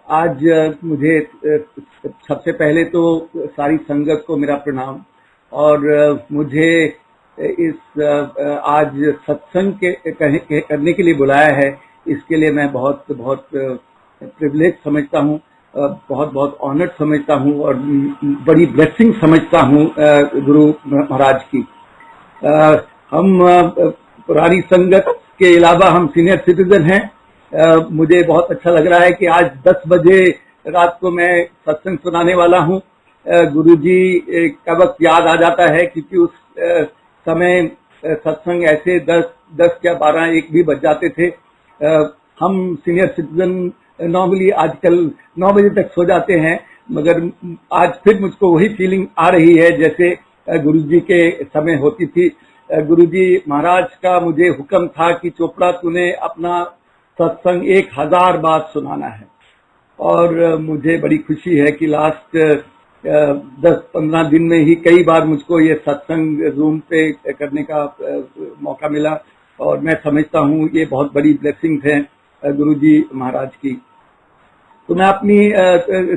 आज मुझे सबसे पहले तो सारी संगत को मेरा प्रणाम। और मुझे इस आज सत्संग करने के लिए बुलाया है, इसके लिए मैं बहुत बहुत प्रिविलेज समझता हूँ, बहुत बहुत ऑनर्ड समझता हूँ और बड़ी ब्लेसिंग समझता हूँ गुरु महाराज की। हम पुरानी संगत के अलावा हम सीनियर सिटीजन हैं। मुझे बहुत अच्छा लग रहा है कि आज 10 बजे रात को मैं सत्संग सुनाने वाला हूँ। गुरुजी का वक्त याद आ जाता है, क्योंकि उस समय सत्संग ऐसे 10 या 12-1 भी बज जाते थे। हम सीनियर सिटीजन नॉर्मली आजकल 9 बजे तक सो जाते हैं, मगर आज फिर मुझको वही फीलिंग आ रही है जैसे गुरुजी के समय होती थी। गुरुजी महाराज का मुझे हुक्म था कि चोपड़ा तूने अपना सत्संग 1000 बार सुनाना है। और मुझे बड़ी खुशी है कि लास्ट 10-15 दिन में ही कई बार मुझको ये सत्संग जूम पे करने का मौका मिला, और मैं समझता हूँ ये बहुत बड़ी ब्लेसिंग है गुरुजी महाराज की। तो मैं अपनी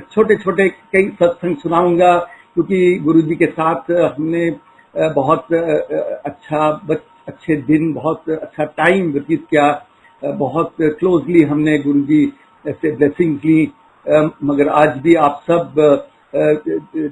छोटे छोटे कई सत्संग सुनाऊंगा, क्योंकि गुरुजी के साथ हमने बहुत अच्छे दिन, बहुत अच्छा टाइम व्यतीत किया, बहुत क्लोजली हमने गुरुजी से ब्लेसिंग ली। मगर आज भी आप सब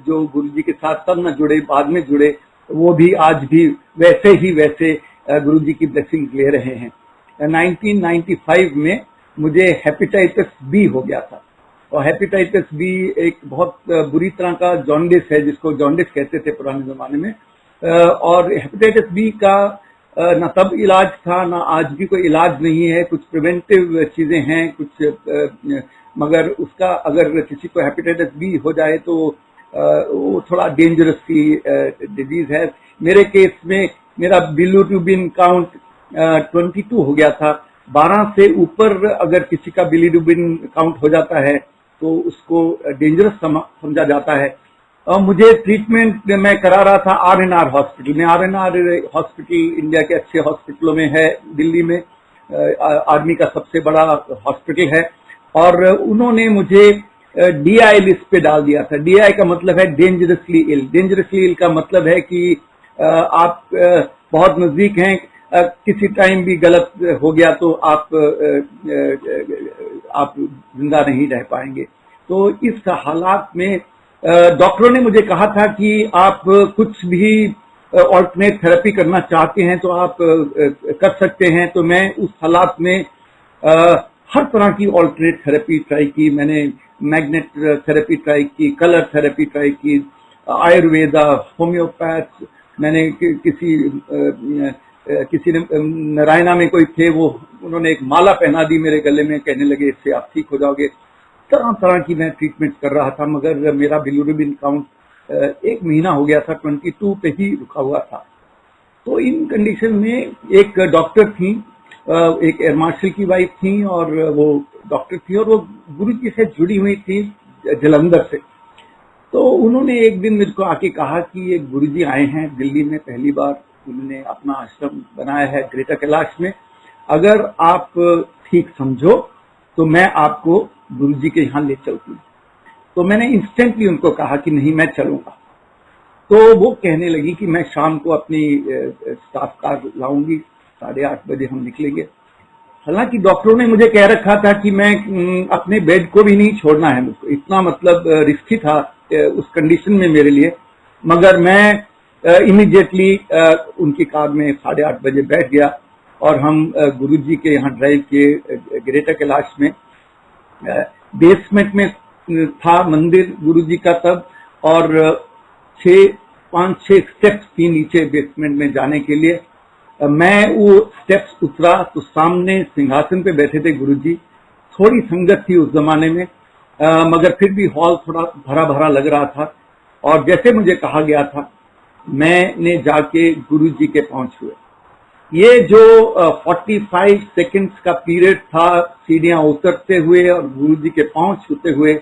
जो गुरुजी के साथ तब न जुड़े, बाद में जुड़े, वो भी आज भी वैसे गुरुजी की ब्लेसिंग ले रहे हैं। 1995 में मुझे हेपेटाइटिस बी हो गया था, और हेपेटाइटिस बी एक बहुत बुरी तरह का जॉन्डिस है, जिसको जॉन्डिस कहते थे पुराने जमाने में। और हेपेटाइटिस बी का ना तब इलाज था, ना आज भी कोई इलाज नहीं है। कुछ प्रिवेंटिव चीजें हैं कुछ, मगर उसका अगर किसी को हेपेटाइटिस बी हो जाए तो वो थोड़ा डेंजरस सी डिजीज है। मेरे केस में मेरा बिलीरुबिन काउंट 22 हो गया था। 12 से ऊपर अगर किसी का बिलीरुबिन काउंट हो जाता है तो उसको डेंजरस समझा जाता है। और मुझे ट्रीटमेंट मैं करा रहा था RNR हॉस्पिटल में। RNR हॉस्पिटल इंडिया के अच्छे हॉस्पिटलों में है, दिल्ली में आर्मी का सबसे बड़ा हॉस्पिटल है। और उन्होंने मुझे DI लिस्ट पे डाल दिया था। DI का मतलब है डेंजरसली इल। डेंजरसली इल का मतलब है कि आप बहुत नजदीक हैं, किसी टाइम भी गलत हो गया तो आप जिंदा नहीं रह पाएंगे। तो इस हालात में डॉक्टरों ने मुझे कहा था कि आप कुछ भी ऑल्टरनेट थेरेपी करना चाहते हैं तो आप कर सकते हैं। तो मैं उस हालात में हर तरह की ऑल्टरनेट थेरेपी ट्राई की। मैंने मैग्नेट थेरेपी ट्राई की, कलर थेरेपी ट्राई की, आयुर्वेदा, होम्योपैथ। मैंने किसी ने नारायणा में कोई थे, वो उन्होंने एक माला पहना दी मेरे गले में, कहने लगे इससे आप ठीक हो जाओगे। तरह तरह की मैं ट्रीटमेंट कर रहा था, मगर मेरा बिलीरुबिन काउंट 1 महीना हो गया था, 22 पे ही रुका हुआ था। तो इन कंडीशन में एक डॉक्टर थी, एक एयर मार्शल की वाइफ थी, और वो डॉक्टर थी और वो गुरुजी से जुड़ी हुई थी जलंधर से। तो उन्होंने एक दिन मुझको आके कहा कि ये गुरुजी आए हैं दिल्ली में, पहली बार उन्होंने अपना आश्रम बनाया है ग्रेटर कैलाश में। अगर आप ठीक समझो तो मैं आपको गुरुजी के यहाँ ले चलती हूँ। तो मैंने इंस्टेंटली उनको कहा कि नहीं, मैं चलूंगा। तो वो कहने लगी कि मैं शाम को अपनी स्टाफ कार लाऊंगी, 8:30 बजे हम निकलेंगे। हालांकि डॉक्टरों ने मुझे कह रखा था कि मैं अपने बेड को भी नहीं छोड़ना है मुझको, इतना मतलब रिस्की था उस कंडीशन में मेरे लिए। मगर मैं इमीडिएटली उनकी कार में 8:30 बजे बैठ गया, और हम गुरुजी के यहाँ ड्राइव किए ग्रेटर कैलाश में। बेसमेंट में था मंदिर गुरुजी का तब, और 5-6 स्टेप्स थी नीचे बेसमेंट में जाने के लिए। मैं वो स्टेप्स उतरा तो सामने सिंहासन पे बैठे थे गुरुजी। थोड़ी संगत थी उस जमाने में, मगर फिर भी हॉल थोड़ा भरा भरा लग रहा था। और जैसे मुझे कहा गया था, मैंने जाके गुरुजी के पांव छुए। ये जो 45 सेकंड्स का पीरियड था सीढ़ियां उतरते हुए और गुरुजी के पांव छूते हुए,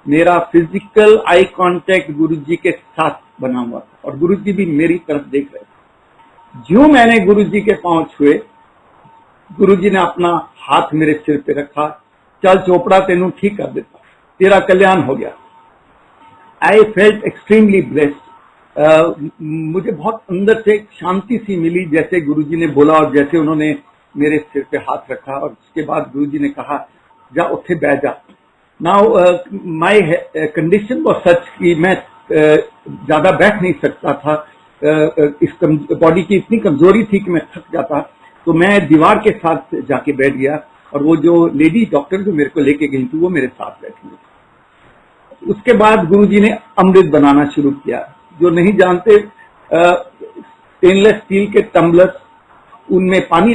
मेरा फिजिकल आई कांटेक्ट गुरुजी के साथ बना हुआ था, और गुरुजी भी मेरी तरफ देख रहे थे। ज्यों मैंने गुरुजी के पांव छुए, गुरुजी ने अपना हाथ मेरे सिर पे रखा, चल चोपड़ा तेनू ठीक कर देता। तेरा कल्याण हो गया। I felt extremely blessed. मुझे बहुत अंदर से शांति सी मिली, जैसे गुरुजी ने बोला और जैसे उन्होंने मेरे सिर पे हाथ रखा और उसके बाद गुरुजी ने कहा जा उठे बैठ जा। Now my condition was such कि मैं ज्यादा बैठ नहीं सकता था, इस बॉडी की इतनी कमजोरी थी कि मैं थक जाता, तो मैं दीवार के साथ जाके बैठ गया और वो जो लेडी डॉक्टर जो मेरे को लेके गई थी वो मेरे साथ बैठी हुई। उसके बाद गुरुजी ने अमृत बनाना शुरू किया। जो नहीं जानते, स्टेनलेस स्टील के टम्बलर, उनमें पानी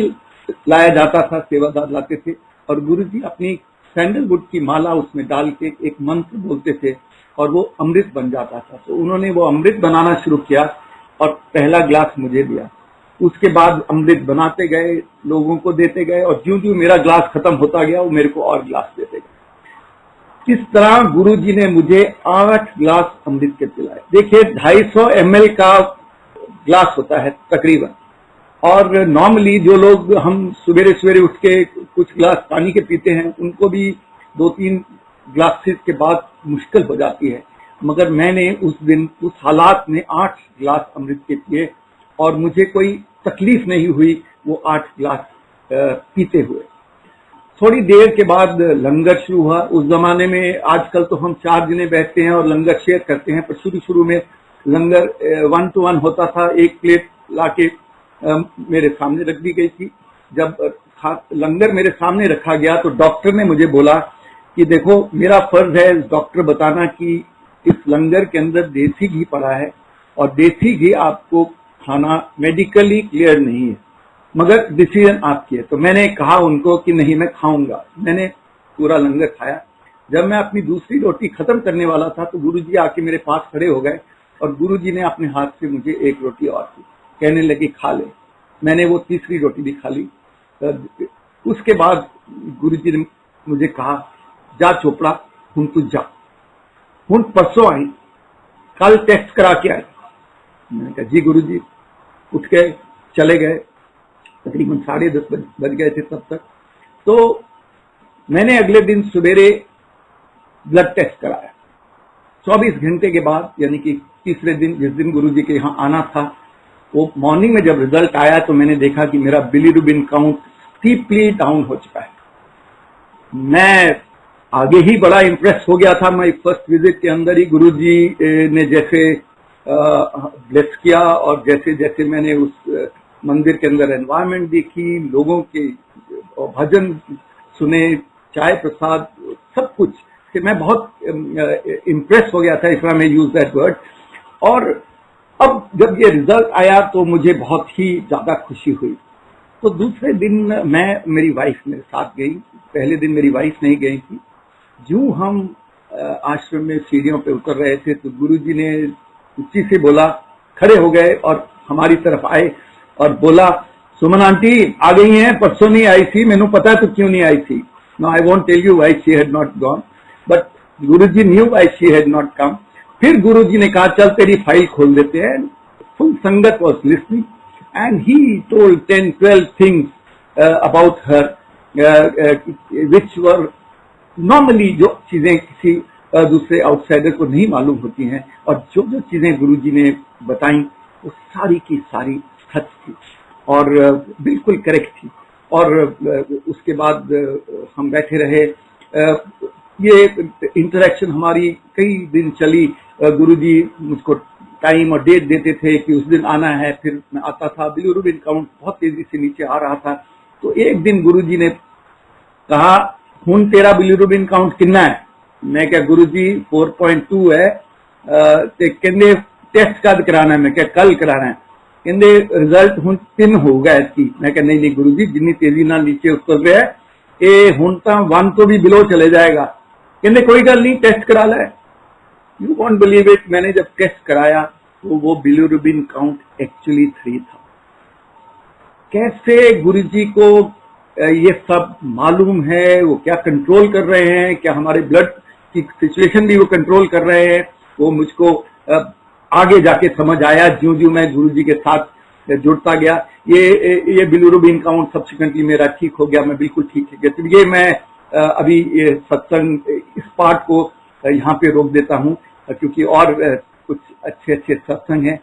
लाया जाता था, सेवादार लाते थे और गुरुजी अपनी सैंडलवुड की माला उसमें डाल के एक मंत्र बोलते थे और वो अमृत बन जाता था। तो उन्होंने वो अमृत बनाना शुरू किया और पहला ग्लास मुझे दिया। उसके बाद अमृत बनाते गए, लोगों को देते गए और ज्यों ज्यों मेरा ग्लास खत्म होता गया वो मेरे को और ग्लास देते गए। इस तरह गुरुजी ने मुझे 8 ग्लास अमृत के पिलाए। देखिए 250 ml का ग्लास होता है तकरीबन, और नॉर्मली जो लोग हम सवेरे सवेरे उठ के कुछ ग्लास पानी के पीते हैं उनको भी 2-3 ग्लासेस के बाद मुश्किल हो जाती है, मगर मैंने उस दिन उस हालात में 8 ग्लास अमृत के पिए और मुझे कोई तकलीफ नहीं हुई वो 8 ग्लास पीते हुए। थोड़ी देर के बाद लंगर शुरू हुआ। उस जमाने में, आजकल तो हम 4 जने बैठते हैं और लंगर शेयर करते हैं, पर शुरू में लंगर 1 to 1 होता था। एक प्लेट लाके मेरे सामने रख दी गई थी। जब लंगर मेरे सामने रखा गया तो डॉक्टर ने मुझे बोला कि देखो मेरा फर्ज है डॉक्टर बताना कि इस लंगर के अंदर देसी घी पड़ा है और देसी घी आपको खाना मेडिकली क्लियर नहीं है, मगर डिसीजन आपकी है। तो मैंने कहा उनको कि नहीं मैं खाऊंगा। मैंने पूरा लंगर खाया। जब मैं अपनी दूसरी रोटी खत्म करने वाला था तो गुरुजी आके मेरे पास खड़े हो गए और गुरुजी ने अपने हाथ से मुझे एक रोटी और दी, कहने लगे खा ले। मैंने वो तीसरी रोटी भी खा ली। उसके बाद गुरुजी ने मुझे कहा जा चोपड़ा हुन तू जा, हुन परसों आई, कल टेस्ट करा के आए। मैंने कहा जी गुरुजी। उठ गए, चले गए। तकरीबन 10:30 बज गए थे तब तक। तो मैंने अगले दिन सवेरे ब्लड टेस्ट कराया। 24 घंटे के बाद, यानी कि तीसरे दिन जिस दिन गुरुजी के यहाँ आना था, वो मॉर्निंग में जब रिजल्ट आया तो मैंने देखा कि मेरा बिलीरुबिन काउंट स्टीपली डाउन हो चुका है। मैं आगे ही बड़ा इंप्रेस हो गया था। मैं फर्स्ट विजिट के अंदर ही गुरुजी ने जैसे ब्लेस किया और जैसे जैसे मैंने उस मंदिर के अंदर एनवायरनमेंट देखी, लोगों के भजन सुने, चाय प्रसाद, सब कुछ, कि मैं बहुत इम्प्रेस हो गया था, इस तरह मैं यूज दैट वर्ड। और अब जब ये रिजल्ट आया तो मुझे बहुत ही ज्यादा खुशी हुई। तो दूसरे दिन मेरी वाइफ मेरे साथ गई। पहले दिन मेरी वाइफ नहीं गई थी। जो हम आश्रम में सीढ़ियों पे उतर रहे थे तो गुरुजी ने उसी से बोला, खड़े हो गए और हमारी तरफ आए और बोला सुमन आंटी आ गई हैं, परसों नहीं आई थी, मैंने पता है तो क्यों नहीं आई थी। No I won't tell you why she had not gone, but Guruji knew why she had not come. फिर गुरुजी ने कहा चल तेरी फाइल खोल देते हैं। फुल संगत was listening and he told 10-12 things about her which were normally, जो चीजें किसी दूसरे आउटसाइडर को नहीं मालूम होती हैं, और जो जो चीजें गुरुजी ने बताई वो सारी की सारी सच थी और बिल्कुल करेक्ट थी। और उसके बाद हम बैठे रहे। ये इंटरेक्शन हमारी कई दिन चली। गुरुजी मुझको टाइम और डेट देते थे कि उस दिन आना है, फिर मैं आता था। बिलीरुबिन काउंट बहुत तेजी से नीचे आ रहा था। तो एक दिन गुरुजी ने कहा हुन तेरा बिलीरुबिन काउंट कितना है। मैं क्या गुरुजी 4.2 है। कहते टेस्ट कद कराना है। मैं क्या कल कराना है। कहते रिजल्ट हुन 3 हो गया इसकी। मैं क्या नहीं गुरुजी जितनी तेजी ना नीचे उतर रहा है ये हुन तो 1 तो भी बिलो चले जाएगा। कहते कोई गल नहीं टेस्ट करा ले। यू वॉन्ट बिलीव इट, मैंने जब टेस्ट कराया तो वो बिलीरुबिन काउंट एक्चुअली 3 था। कैसे गुरुजी को ये सब मालूम है, वो क्या कंट्रोल कर रहे हैं, क्या हमारे ब्लड की सिचुएशन भी वो कंट्रोल कर रहे हैं, वो मुझको आगे जाके समझ आया ज्यों ज्यों मैं गुरुजी के साथ जुड़ता गया। ये बिलीरुबिन काउंट सब्सिक्वेंटली मेरा ठीक हो गया, मैं बिल्कुल ठीक है। तो ये मैं अभी ये सत्संग इस पार्ट को यहाँ पे रोक देता हूँ, क्योंकि और कुछ अच्छे अच्छे सत्संग हैं।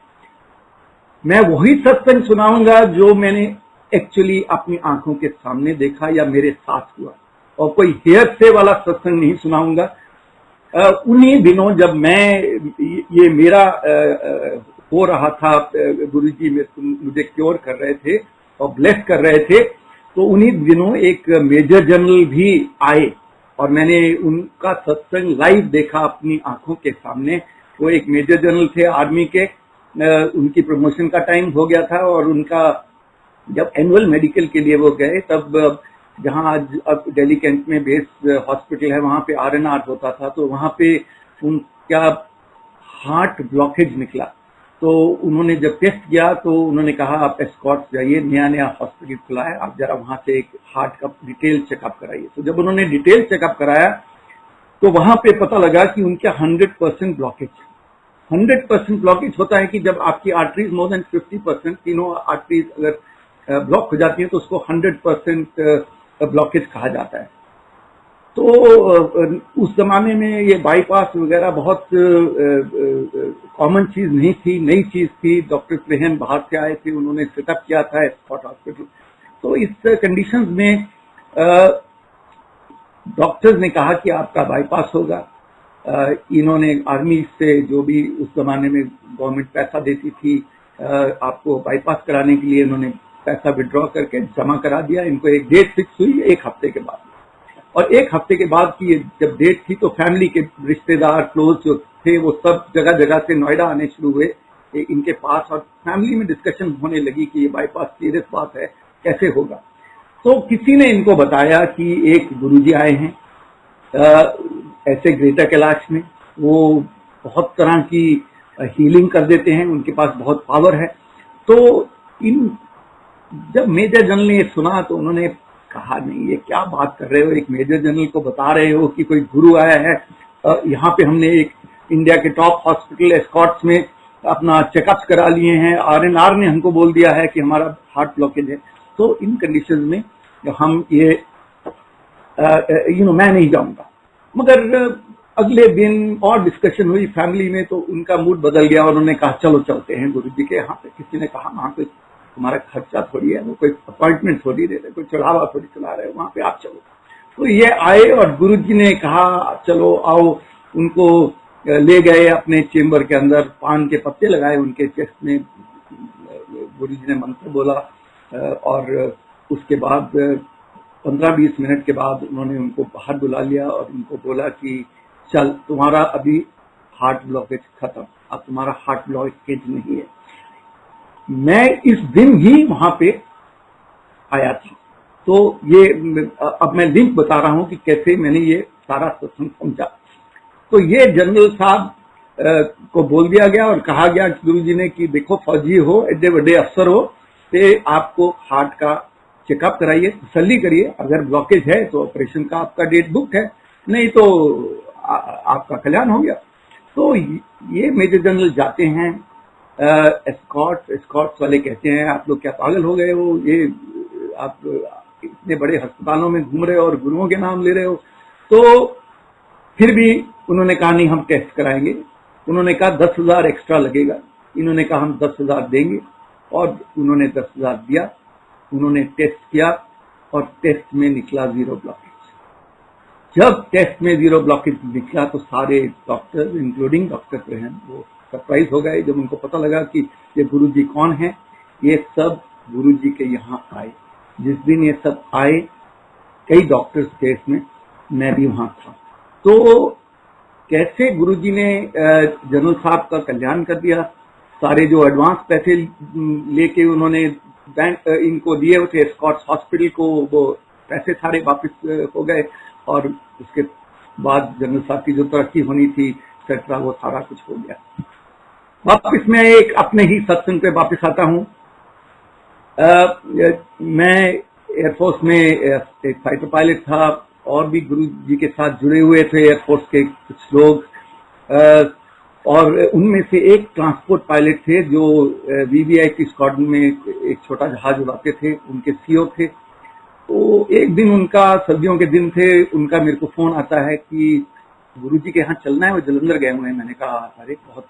मैं वही सत्संग सुनाऊंगा जो मैंने एक्चुअली अपनी आंखों के सामने देखा या मेरे साथ हुआ, और कोई हेयरसे वाला सत्संग नहीं सुनाऊंगा। उन्हीं दिनों जब मैं ये मेरा हो रहा था, गुरुजी मुझे क्योर कर रहे थे और ब्लेस कर रहे थे, तो उन्हीं दिनों एक मेजर जनरल भी आए और मैंने उनका सत्संग लाइव देखा अपनी आंखों के सामने। वो एक मेजर जनरल थे आर्मी के, उनकी प्रमोशन का टाइम हो गया था और उनका जब एनुअल मेडिकल के लिए वो गए, तब जहां आज अब दिल्ली कैंट में बेस हॉस्पिटल है वहां पे RNR होता था, तो वहां पे उनका हार्ट ब्लॉकेज निकला। तो उन्होंने जब टेस्ट किया तो उन्होंने कहा आप एस्कॉर्ट जाइए, नया नया हॉस्पिटल खुला है, आप जरा वहां से एक हार्ट का डिटेल चेकअप कराइए। तो जब उन्होंने डिटेल चेकअप कराया तो वहां पे पता लगा कि उनका 100% ब्लॉकेज। 100% ब्लॉकेज होता है कि जब आपकी आर्टरीज मोर देन 50%, तीनों आर्टरीज अगर ब्लॉक हो जाती है तो उसको 100% ब्लॉकेज कहा जाता है। तो उस जमाने में ये बाईपास वगैरह बहुत कॉमन चीज नहीं थी, नई चीज थी। डॉक्टर प्रेहन बाहर से आए थे, उन्होंने सेटअप किया था एस्कॉट हॉस्पिटल। तो इस कंडीशंस में डॉक्टर्स ने कहा कि आपका बाईपास होगा। इन्होंने आर्मी से, जो भी उस जमाने में गवर्नमेंट पैसा देती थी आपको बाईपास कराने के लिए, इन्होंने पैसा विड्रॉ करके जमा करा दिया। इनको एक डेट फिक्स हुई 1 हफ्ते के बाद, और 1 हफ्ते के बाद की जब डेट थी तो फैमिली के रिश्तेदार क्लोज जो थे वो सब जगह जगह से नोएडा आने शुरू हुए इनके पास, और फैमिली में डिस्कशन होने लगी कि ये बाईपास सीरियस बात है, कैसे होगा। तो किसी ने इनको बताया कि एक गुरुजी आए हैं ऐसे ग्रेटर कैलाश में, वो बहुत तरह की हीलिंग कर देते हैं, उनके पास बहुत पावर है। तो जब मेजर जनरल ने सुना तो उन्होंने कहा नहीं, ये क्या बात कर रहे हो, एक मेजर जनरल को बता रहे हो कि कोई गुरु आया है। यहाँ पे हमने एक इंडिया के टॉप हॉस्पिटल एस्कॉट्स में अपना चेकअप्स करा लिए हैं, RNR ने हमको बोल दिया है कि हमारा हार्ट ब्लॉकेज है। तो इन कंडीशन में हम ये मैं नहीं जाऊंगा। मगर अगले दिन और डिस्कशन हुई फैमिली में, तो उनका मूड बदल गया और उन्होंने कहा चलो चलते हैं गुरुजी के यहाँ पे। किसी ने कहा वहां पे तुम्हारा खर्चा थोड़ी है, वो कोई अपॉइंटमेंट थोड़ी दे रहे, कोई चढ़ावा थोड़ी चला रहे, वहां पे आप चलो। तो ये आए और गुरुजी ने कहा चलो आओ, उनको ले गए अपने चेम्बर के अंदर, पान के पत्ते लगाए उनके चेस्ट में, गुरुजी ने मंत्र बोला, और उसके बाद 15-20 मिनट के बाद उन्होंने उनको बाहर बुला लिया और उनको बोला कि चल तुम्हारा अभी हार्ट ब्लॉकेज खत्म, अब तुम्हारा हार्ट ब्लॉकेज नहीं है। मैं इस दिन ही वहां पे आया था। तो ये अब मैं लिंक बता रहा हूं कि कैसे मैंने ये सारा सत्संग समझा। तो ये जनरल साहब को बोल दिया गया और कहा गया गुरुजी ने कि देखो फौजी हो, एडे बड़े अफसर हो, ते आपको हार्ट का चेकअप कराइए, तसल्ली करिए, अगर ब्लॉकेज है तो ऑपरेशन का आपका डेट बुक है, नहीं तो आपका कल्याण हो गया। तो ये मेजर जनरल जाते हैं, एस्कॉट्स वाले कहते हैं आप लोग क्या पागल हो गए हो, ये आप इतने बड़े अस्पतालों में घूम रहे हो और गुरुओं के नाम ले रहे हो। तो फिर भी उन्होंने कहा नहीं हम टेस्ट कराएंगे। उन्होंने कहा 10,000 एक्स्ट्रा लगेगा। इन्होंने कहा हम 10,000 देंगे, और उन्होंने 10,000 दिया। उन्होंने टेस्ट किया और टेस्ट में निकला 0 ब्लॉकेज। जब टेस्ट में 0 ब्लॉकेज निकला तो सारे डॉक्टर इंक्लूडिंग डॉक्टर प्रेहन वो सरप्राइज हो गए जब उनको पता लगा कि ये गुरुजी कौन है। ये सब गुरुजी के यहाँ आए। जिस दिन ये सब आए, कई डॉक्टर्स थे इसमें, मैं भी वहां था। तो कैसे गुरुजी ने जनरल साहब का कल्याण कर दिया। सारे जो एडवांस पैसे लेके उन्होंने बैंक इनको दिए थे एस्कॉट्स हॉस्पिटल को, वो पैसे सारे वापस हो गए, और उसके बाद जनरल साहब की जो तरक्की होनी थी एक्सेट्रा, वो सारा कुछ हो गया। वापस मैं एक अपने ही सत्संग पे वापस आता हूँ। मैं एयरफोर्स में एक फाइटर पायलट था, और भी गुरु जी के साथ जुड़े हुए थे एयरफोर्स के कुछ लोग, और उनमें से एक ट्रांसपोर्ट पायलट थे जो VVIP स्क्वाड्रन में एक छोटा जहाज उड़ाते थे, उनके CO थे। तो एक दिन उनका, सर्दियों के दिन थे, उनका मेरे को फोन आता है कि गुरुजी के यहाँ चलना है, वो जलंधर गए हुए हैं। मैंने कहा अरे बहुत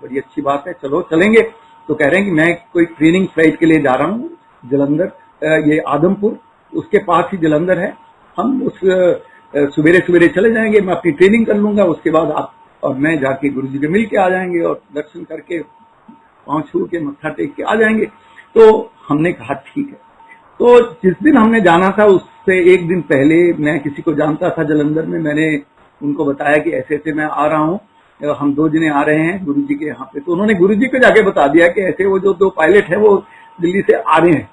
बड़ी अच्छी बात है, चलो चलेंगे। तो कह रहे हैं कि मैं कोई ट्रेनिंग फ्लाइट के लिए जा रहा हूँ जलंधर, ये आदमपुर, उसके पास ही जलंधर है, हम उस सवेरे सवेरे चले जाएंगे, मैं अपनी ट्रेनिंग कर लूंगा, उसके बाद आप और मैं जाके गुरुजी के मिल के आ जाएंगे और दर्शन करके पाँव छू के मत्था टेक के आ जाएंगे। तो हमने कहा ठीक है। तो जिस दिन हमने जाना था उससे एक दिन पहले मैं किसी को जानता था जलंधर में, मैंने उनको बताया कि ऐसे ऐसे मैं आ रहा हूँ, हम 2 जने आ रहे हैं गुरुजी के यहाँ पे। तो उन्होंने गुरुजी को जाके बता दिया कि ऐसे वो जो 2 पायलट है वो दिल्ली से आ रहे हैं।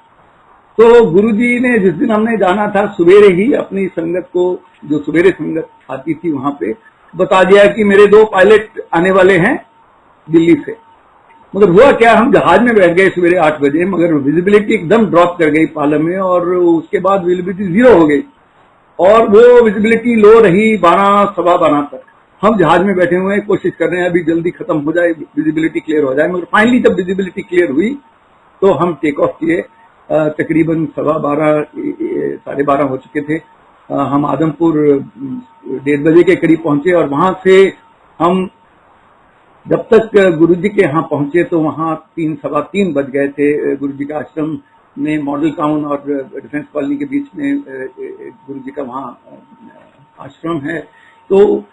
तो गुरुजी ने जिस दिन हमने जाना था सवेरे ही अपनी संगत को, जो सवेरे संगत आती थी वहां पे, बता दिया कि मेरे 2 पायलट आने वाले हैं दिल्ली से। मगर हुआ क्या, हम जहाज में बैठ गए सवेरे 8 बजे, मगर विजिबिलिटी एकदम ड्रॉप कर गई पालम में, और उसके बाद विजिबिलिटी 0 हो गई, और वो विजिबिलिटी लो रही 12, सवा 12 तक। हम जहाज में बैठे हुए हैं, कोशिश कर रहे हैं अभी जल्दी खत्म हो जाए, विजिबिलिटी क्लियर हो जाए। मगर फाइनली जब विजिबिलिटी क्लियर हुई तो हम टेक ऑफ किए। तकरीबन सवा 12, 12:30 हो चुके थे। हम आदमपुर 1:30 बजे के करीब पहुंचे, और वहां से हम जब तक गुरुजी के यहाँ पहुंचे तो वहां 3, सवा 3 बज गए थे। गुरुजी का आश्रम में मॉडल टाउन और डिफेंस कॉलोनी के बीच में गुरुजी का वहां आश्रम है। तो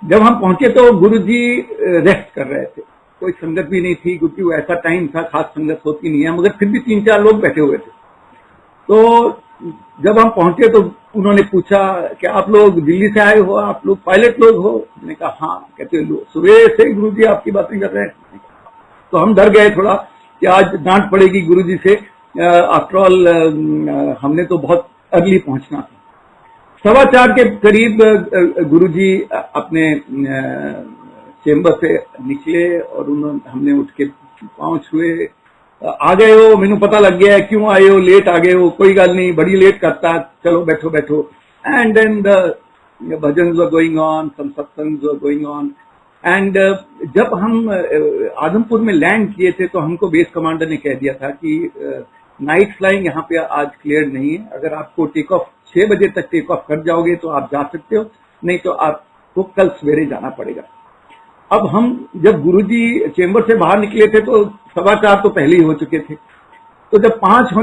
जब हम पहुंचे तो गुरुजी रेस्ट कर रहे थे, कोई संगत भी नहीं थी, क्योंकि वो ऐसा टाइम था, खास संगत होती नहीं है, मगर फिर भी 3-4 लोग बैठे हुए थे। तो जब हम पहुंचे तो उन्होंने पूछा कि आप लोग दिल्ली से आए हो, आप लोग पायलट लोग हो? मैंने कहा हाँ। कहते सुबह से गुरुजी आपकी बातें कर रहे हैं। तो हम डर गए थोड़ा कि आज डांट पड़ेगी गुरुजी से, आफ्टर ऑल हमने तो बहुत अर्ली पहुंचना था। 4:15 के करीब गुरुजी अपने चेंबर से निकले, और हमने उठ के पांव छुए। आ गए हो, मैंने पता लग गया है क्यों आए हो, लेट आ गए हो, कोई गल नहीं, बड़ी लेट करता, चलो बैठो बैठो। And then the bhajans were going on, some satsangs were going on. And जब हम आदमपुर में लैंड किए थे तो हमको बेस कमांडर ने कह दिया था कि नाइट फ्लाइंग यहाँ पे आज क्लियर नहीं है, अगर आपको टेक ऑफ 6 बजे तक टेक ऑफ कर जाओगे तो आप जा सकते हो, नहीं तो आपको कल सवेरे जाना पड़ेगा। अब हम जब गुरुजी चेंबर से बाहर निकले थे तो 4:15 तो पहले ही हो चुके थे। तो जब 5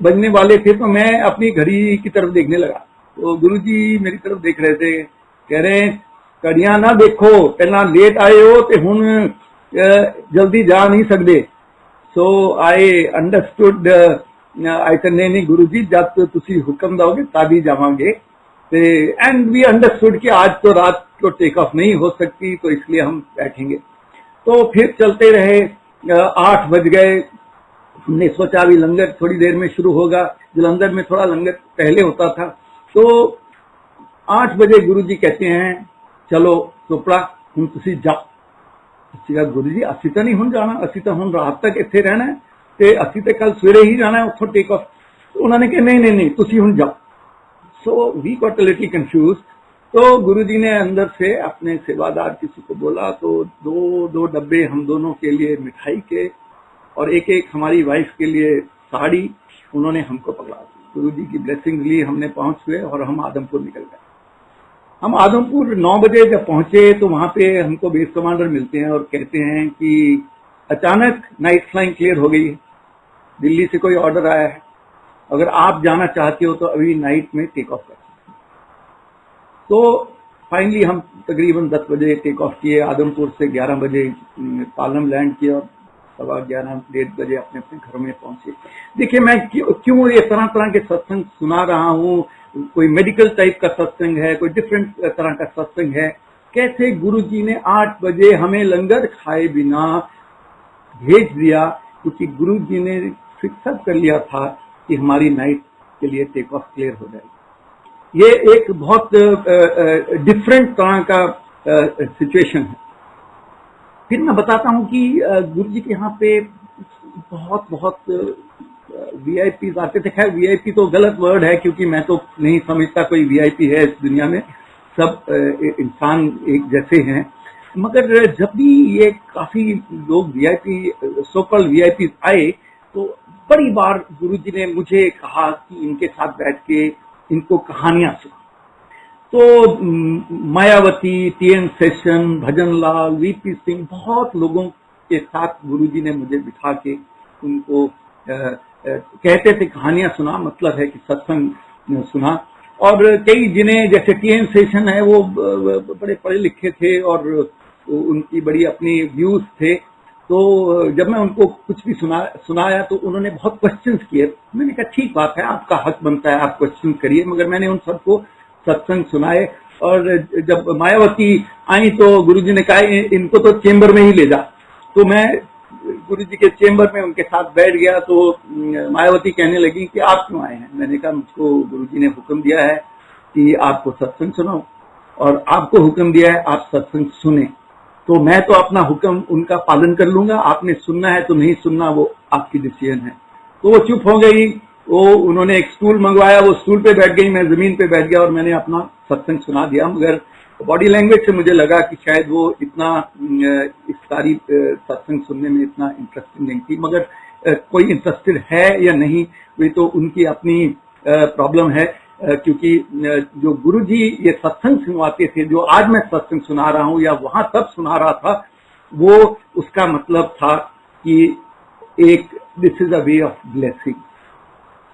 बजने वाले थे तो मैं अपनी घड़ी की तरफ देखने लगा। तो गुरुजी मेरी तरफ देख रहे थे, कह रहे हैं घड़ियां ना देखो, पहला लेट आए हो तो हुण जल्दी जा नहीं सकते। सो आई अंडरस्टूड, आई सेड नहीं गुरुजी जब तुसी हुक्म दोगे तब ही जावांगे। एंड वी अंडरस्टूड कि आज तो रात को टेक ऑफ नहीं हो सकती, तो इसलिए हम बैठेंगे। तो फिर चलते रहे, 8 बज गए। हमने सोचा अभी लंगर थोड़ी देर में शुरू होगा, जलंधर में थोड़ा लंगर पहले होता था। तो 8 बजे गुरुजी कहते हैं चलो चोपड़ा हुण तुसी जाओ। गुरुजी असी तो नहीं हुण जाना, असी तो हुण रात तक इत्थे रहना है, ते असी तो कल सवेरे ही जाना है उत्थों टेक ऑफ। तो उन्होंने कहा नहीं नहीं नहीं तुसी हुण जाओ। So we got a little confuse. तो गुरुजी ने अंदर से अपने सेवादार किसी को बोला, तो 2 डब्बे हम दोनों के लिए मिठाई के और एक हमारी वाइफ के लिए साड़ी उन्होंने हमको पकड़ा दी। गुरुजी की ब्लेसिंग ली, हमने पहुंच हुए और हम आदमपुर निकल गए। हम आदमपुर 9 बजे जब पहुंचे तो वहां पे हमको बेस कमांडर मिलते हैं और कहते हैं कि अचानक नाइट फ्लाइंग क्लियर हो गई है, दिल्ली से कोई ऑर्डर आया है, अगर आप जाना चाहते हो तो अभी नाइट में टेक ऑफ कर सकते। तो फाइनली हम तकरीबन 10 बजे टेक ऑफ किए, आदमपुर से 11 बजे पालम लैंड किया और 11:15, 1:30 बजे अपने अपने घरों में पहुंचे। देखिए मैं क्यों ये तरह तरह के सत्संग सुना रहा हूँ, कोई मेडिकल टाइप का सत्संग है, कोई डिफरेंट तरह का सत्संग है। कैसे गुरुजी ने 8 बजे हमें लंगर खाए बिना भेज दिया, क्योंकि गुरुजी ने फिक्स कर लिया था कि हमारी नाइट के लिए टेक ऑफ क्लियर हो जाएगी। ये एक बहुत डिफरेंट तरह का सिचुएशन है। फिर मैं बताता हूं कि गुरुजी के यहाँ पे बहुत वीआईपी आते थे। खैर वीआईपी तो गलत वर्ड है, क्योंकि मैं तो नहीं समझता कोई वीआईपी है इस दुनिया में, सब इंसान एक जैसे हैं। मगर जब भी ये काफी लोग वीआईपी, सो कॉल्ड वीआईपी आए, तो बड़ी बार गुरुजी ने मुझे कहा कि इनके साथ बैठ के इनको कहानियां सुना। तो मायावती, टीएन सेशन, भजन लाल, वीपी सिंह, बहुत लोगों के साथ गुरुजी ने मुझे बिठा के उनको कहते थे कहानियां सुना, मतलब है कि सत्संग सुना। और कई जिन्हें, जैसे टीएन सेशन है, वो बड़े पढ़े लिखे थे और उनकी बड़ी अपनी व्यूज थे। तो जब मैं उनको कुछ भी सुनाया तो उन्होंने बहुत क्वेश्चंस किए। मैंने कहा ठीक बात है, आपका हक बनता है, आप क्वेश्चन करिए, मगर मैंने उन सबको सत्संग सुनाए। और जब मायावती आई तो गुरुजी ने कहा इनको तो चेंबर में ही ले जा। तो मैं गुरुजी के चेंबर में उनके साथ बैठ गया। तो मायावती कहने लगी कि आप क्यों आए हैं? मैंने कहा मुझको गुरुजी ने हुक्म दिया है कि आपको सत्संग सुनाओ, और आपको हुक्म दिया है आप सत्संग सुने, तो मैं तो अपना हुक्म उनका पालन कर लूंगा, आपने सुनना है तो नहीं सुनना वो आपकी डिसीजन है। तो वो चुप हो गई। वो उन्होंने एक स्टूल मंगवाया, वो स्टूल पे बैठ गई, मैं जमीन पे बैठ गया और मैंने अपना सत्संग सुना दिया। मगर बॉडी लैंग्वेज से मुझे लगा कि शायद वो इतना इस सारी सत्संग सुनने में इतना इंटरेस्टेड नहीं थी। मगर कोई इंटरेस्टेड है या नहीं, वे तो उनकी अपनी प्रॉब्लम है। क्योंकि जो गुरुजी ये सत्संग सुनवाते थे, जो आज मैं सत्संग सुना रहा हूं या वहां तब सुना रहा था, वो उसका मतलब था कि एक this is a way of blessing.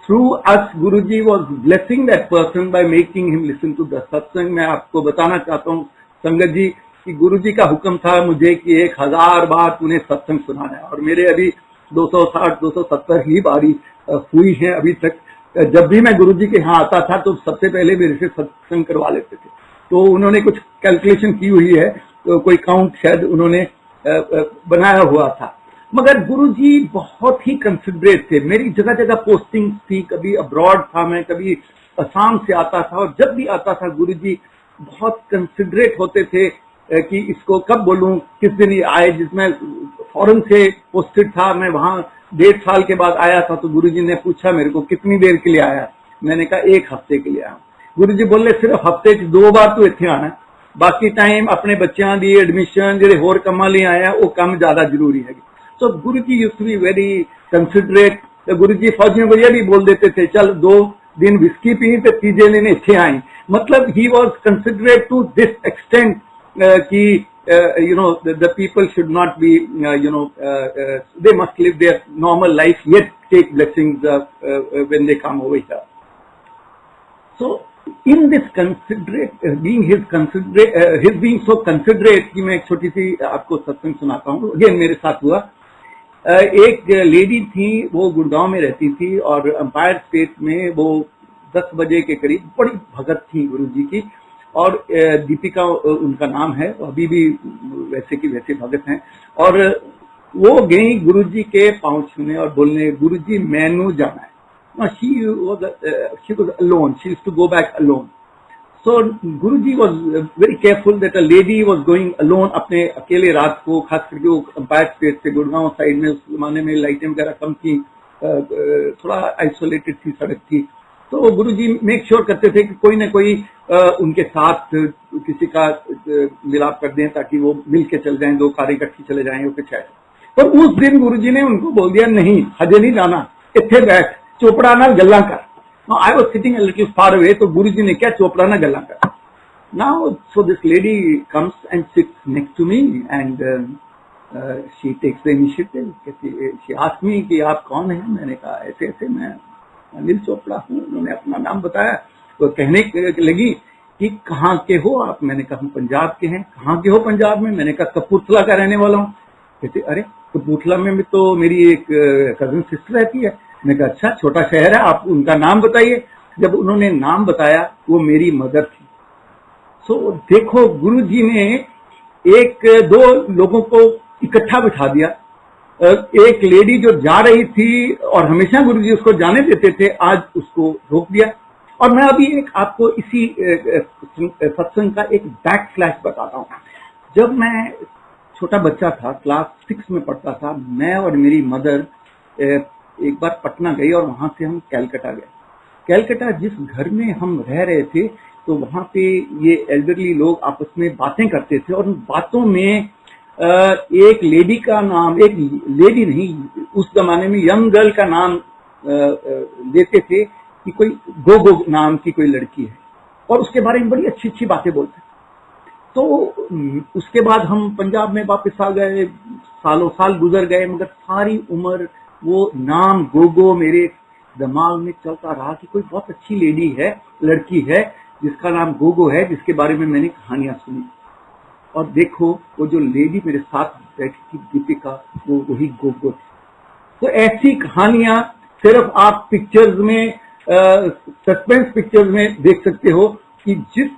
Through us Guruji was blessing that person by making him listen to the satsang. मैं आपको बताना चाहता हूँ संगत जी कि गुरुजी का हुक्म था मुझे कि 1000 बार तूने सत्संग सुनाना है, और मेरे अभी 260 270 ही बारी हुई है अभी तक। जब भी मैं गुरुजी के यहाँ आता था तो सबसे पहले मेरे से सत्संग करवा लेते थे। तो उन्होंने कुछ कैलकुलेशन की हुई है, तो कोई काउंट शायद उन्होंने बनाया हुआ था। मगर गुरुजी बहुत ही कंसिडरेट थे। मेरी जगह जगह पोस्टिंग थी, कभी अब्रॉड था मैं, कभी असम से आता था, और जब भी आता था गुरुजी बहुत कंसिडरेट होते थे कि इसको कब बोलूं, किस दिन ये आए। जिसमें फॉरेन से पोस्टेड था, मैं वहां 1.5 साल के बाद आया था, तो गुरुजी ने पूछा मेरे को कितनी देर के लिए आया। मैंने कहा 1 हफ्ते के लिए आया। गुरुजी बोले सिर्फ हफ्ते च 2 बार तू इत्थे आना, बाकी टाइम अपने बच्चों की एडमिशन ਜਿਹੜੇ ਹੋਰ ਕੰਮਾਂ ਲਈ ਆਇਆ ਉਹ ਕੰਮ ਜ਼ਿਆਦਾ ਜ਼ਰੂਰੀ है। तो Guruji used to be very considerate. Guruji फौजियों को ये भी बोल देते थे चल 2 दिन विस्की पी तो तीजे दिन इत्थे आई। मतलब he was considerate to this extent कि you know the people should not be they must live their normal life yet take blessings when they come over here. So in this considerate his being so considerate कि मैं एक छोटी सी आपको सत्संग सुनाता हूँ। Again मेरे साथ हुआ। एक लेडी थी, वो गुड़गांव में रहती थी और एम्पायर स्टेट में वो 10 बजे के करीब बड़ी भगत थी गुरुजी की, और दीपिका उनका नाम है, अभी भी वैसे की वैसे भगत हैं। और वो गई गुरुजी के पांव छूने और बोलने गुरुजी मैनू जाना है। she was alone, she used to go back alone. So Guruji was very careful that a lady was going alone, अपने अकेले रात को, खास करके वो एम्पायर स्टेट से गुड़गांव साइड में, उस जमाने में लाइटें वगैरह कम थी, थोड़ा आइसोलेटेड थी सड़क थी। तो गुरुजी मेक श्योर करते थे कि कोई ना कोई उनके साथ किसी का मिलाप कर दें ताकि वो मिल के चल जाएं, 2 कारें इकट्ठी चले जाएं, कुछ ऐसा। पर उस दिन गुरुजी ने उनको बोल दिया नहीं, हजे नहीं जाना, इत्थे बैठ, चोपड़ा नाल गल्लां कर। Now I was sitting a little far away, तो गुरुजी ने क्या चोपड़ा ना गल्लां कर। Now so this lady comes and sits next to me and she takes the initiative. She asked me कि आप कौन हैं? मैंने कहा ऐसे ऐसे मैं अनिल चोपड़ा हूँ। उन्होंने अपना नाम बताया। तो कहने लगी कि कहाँ के हो आप? मैंने कहा हम पंजाब के हैं। कहाँ के हो पंजाब में? मैंने कहा कपूरथला का रहने वाला हूँ। कहते अरे कपूरथला में भी तो मेरी एक कजन सिस्टर रहती है। मैंने कहा अच्छा, छोटा शहर है, आप उनका नाम बताइए। जब उन्होंने नाम बताया वो मेरी मदर थी। सो देखो गुरुजी ने 1-2 लोगों को इकट्ठा बिठा दिया। एक लेडी जो जा रही थी और हमेशा गुरुजी उसको जाने देते थे, आज उसको रोक दिया। और मैं अभी एक आपको इसी सत्संग का एक बैक फ्लैश बताता हूँ। जब मैं छोटा बच्चा था, क्लास 6 में पढ़ता था, मैं और मेरी मदर एक बार पटना गई और वहां से हम कैलकाटा गए। कैलकाटा जिस घर में हम रह रहे थे, तो वहां पे ये एल्डरली लोग आपस में बातें करते थे और उन बातों में एक लेडी का नाम, एक लेडी नहीं, उस जमाने में यंग गर्ल का नाम लेते थे कि कोई गोगो नाम की कोई लड़की है, और उसके बारे में बड़ी अच्छी अच्छी बातें बोलते थे। तो उसके बाद हम पंजाब में वापस आ गए, सालों साल गुजर गए, मगर सारी उम्र वो नाम गोगो मेरे दिमाग में चलता रहा कि कोई बहुत अच्छी लेडी है, लड़की है जिसका नाम गोगो है, जिसके बारे में मैंने कहानियां सुनी। और देखो वो जो लेडी मेरे साथ बैठी थी दीपिका, वो वही गोगो थी। तो ऐसी कहानियां सिर्फ आप पिक्चर्स में, सस्पेंस पिक्चर्स में देख सकते हो कि जिस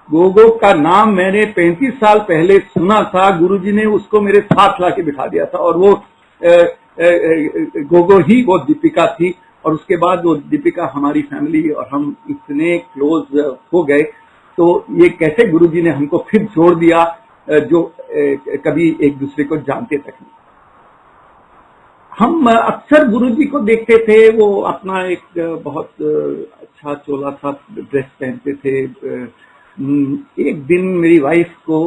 गोगो का नाम मैंने 35 साल पहले सुना था, गुरुजी ने उसको मेरे साथ लाके बिठा दिया था, और वो गोगो ही वो दीपिका थी। और उसके बाद वो दीपिका हमारी फैमिली और हम इतने क्लोज हो गए। तो ये कैसे गुरुजी ने हमको फिर जोड़ दिया, जो कभी एक दूसरे को जानते तक नहीं। हम अक्सर गुरुजी को देखते थे, वो अपना एक बहुत अच्छा चोला सा ड्रेस पहनते थे। एक दिन मेरी वाइफ को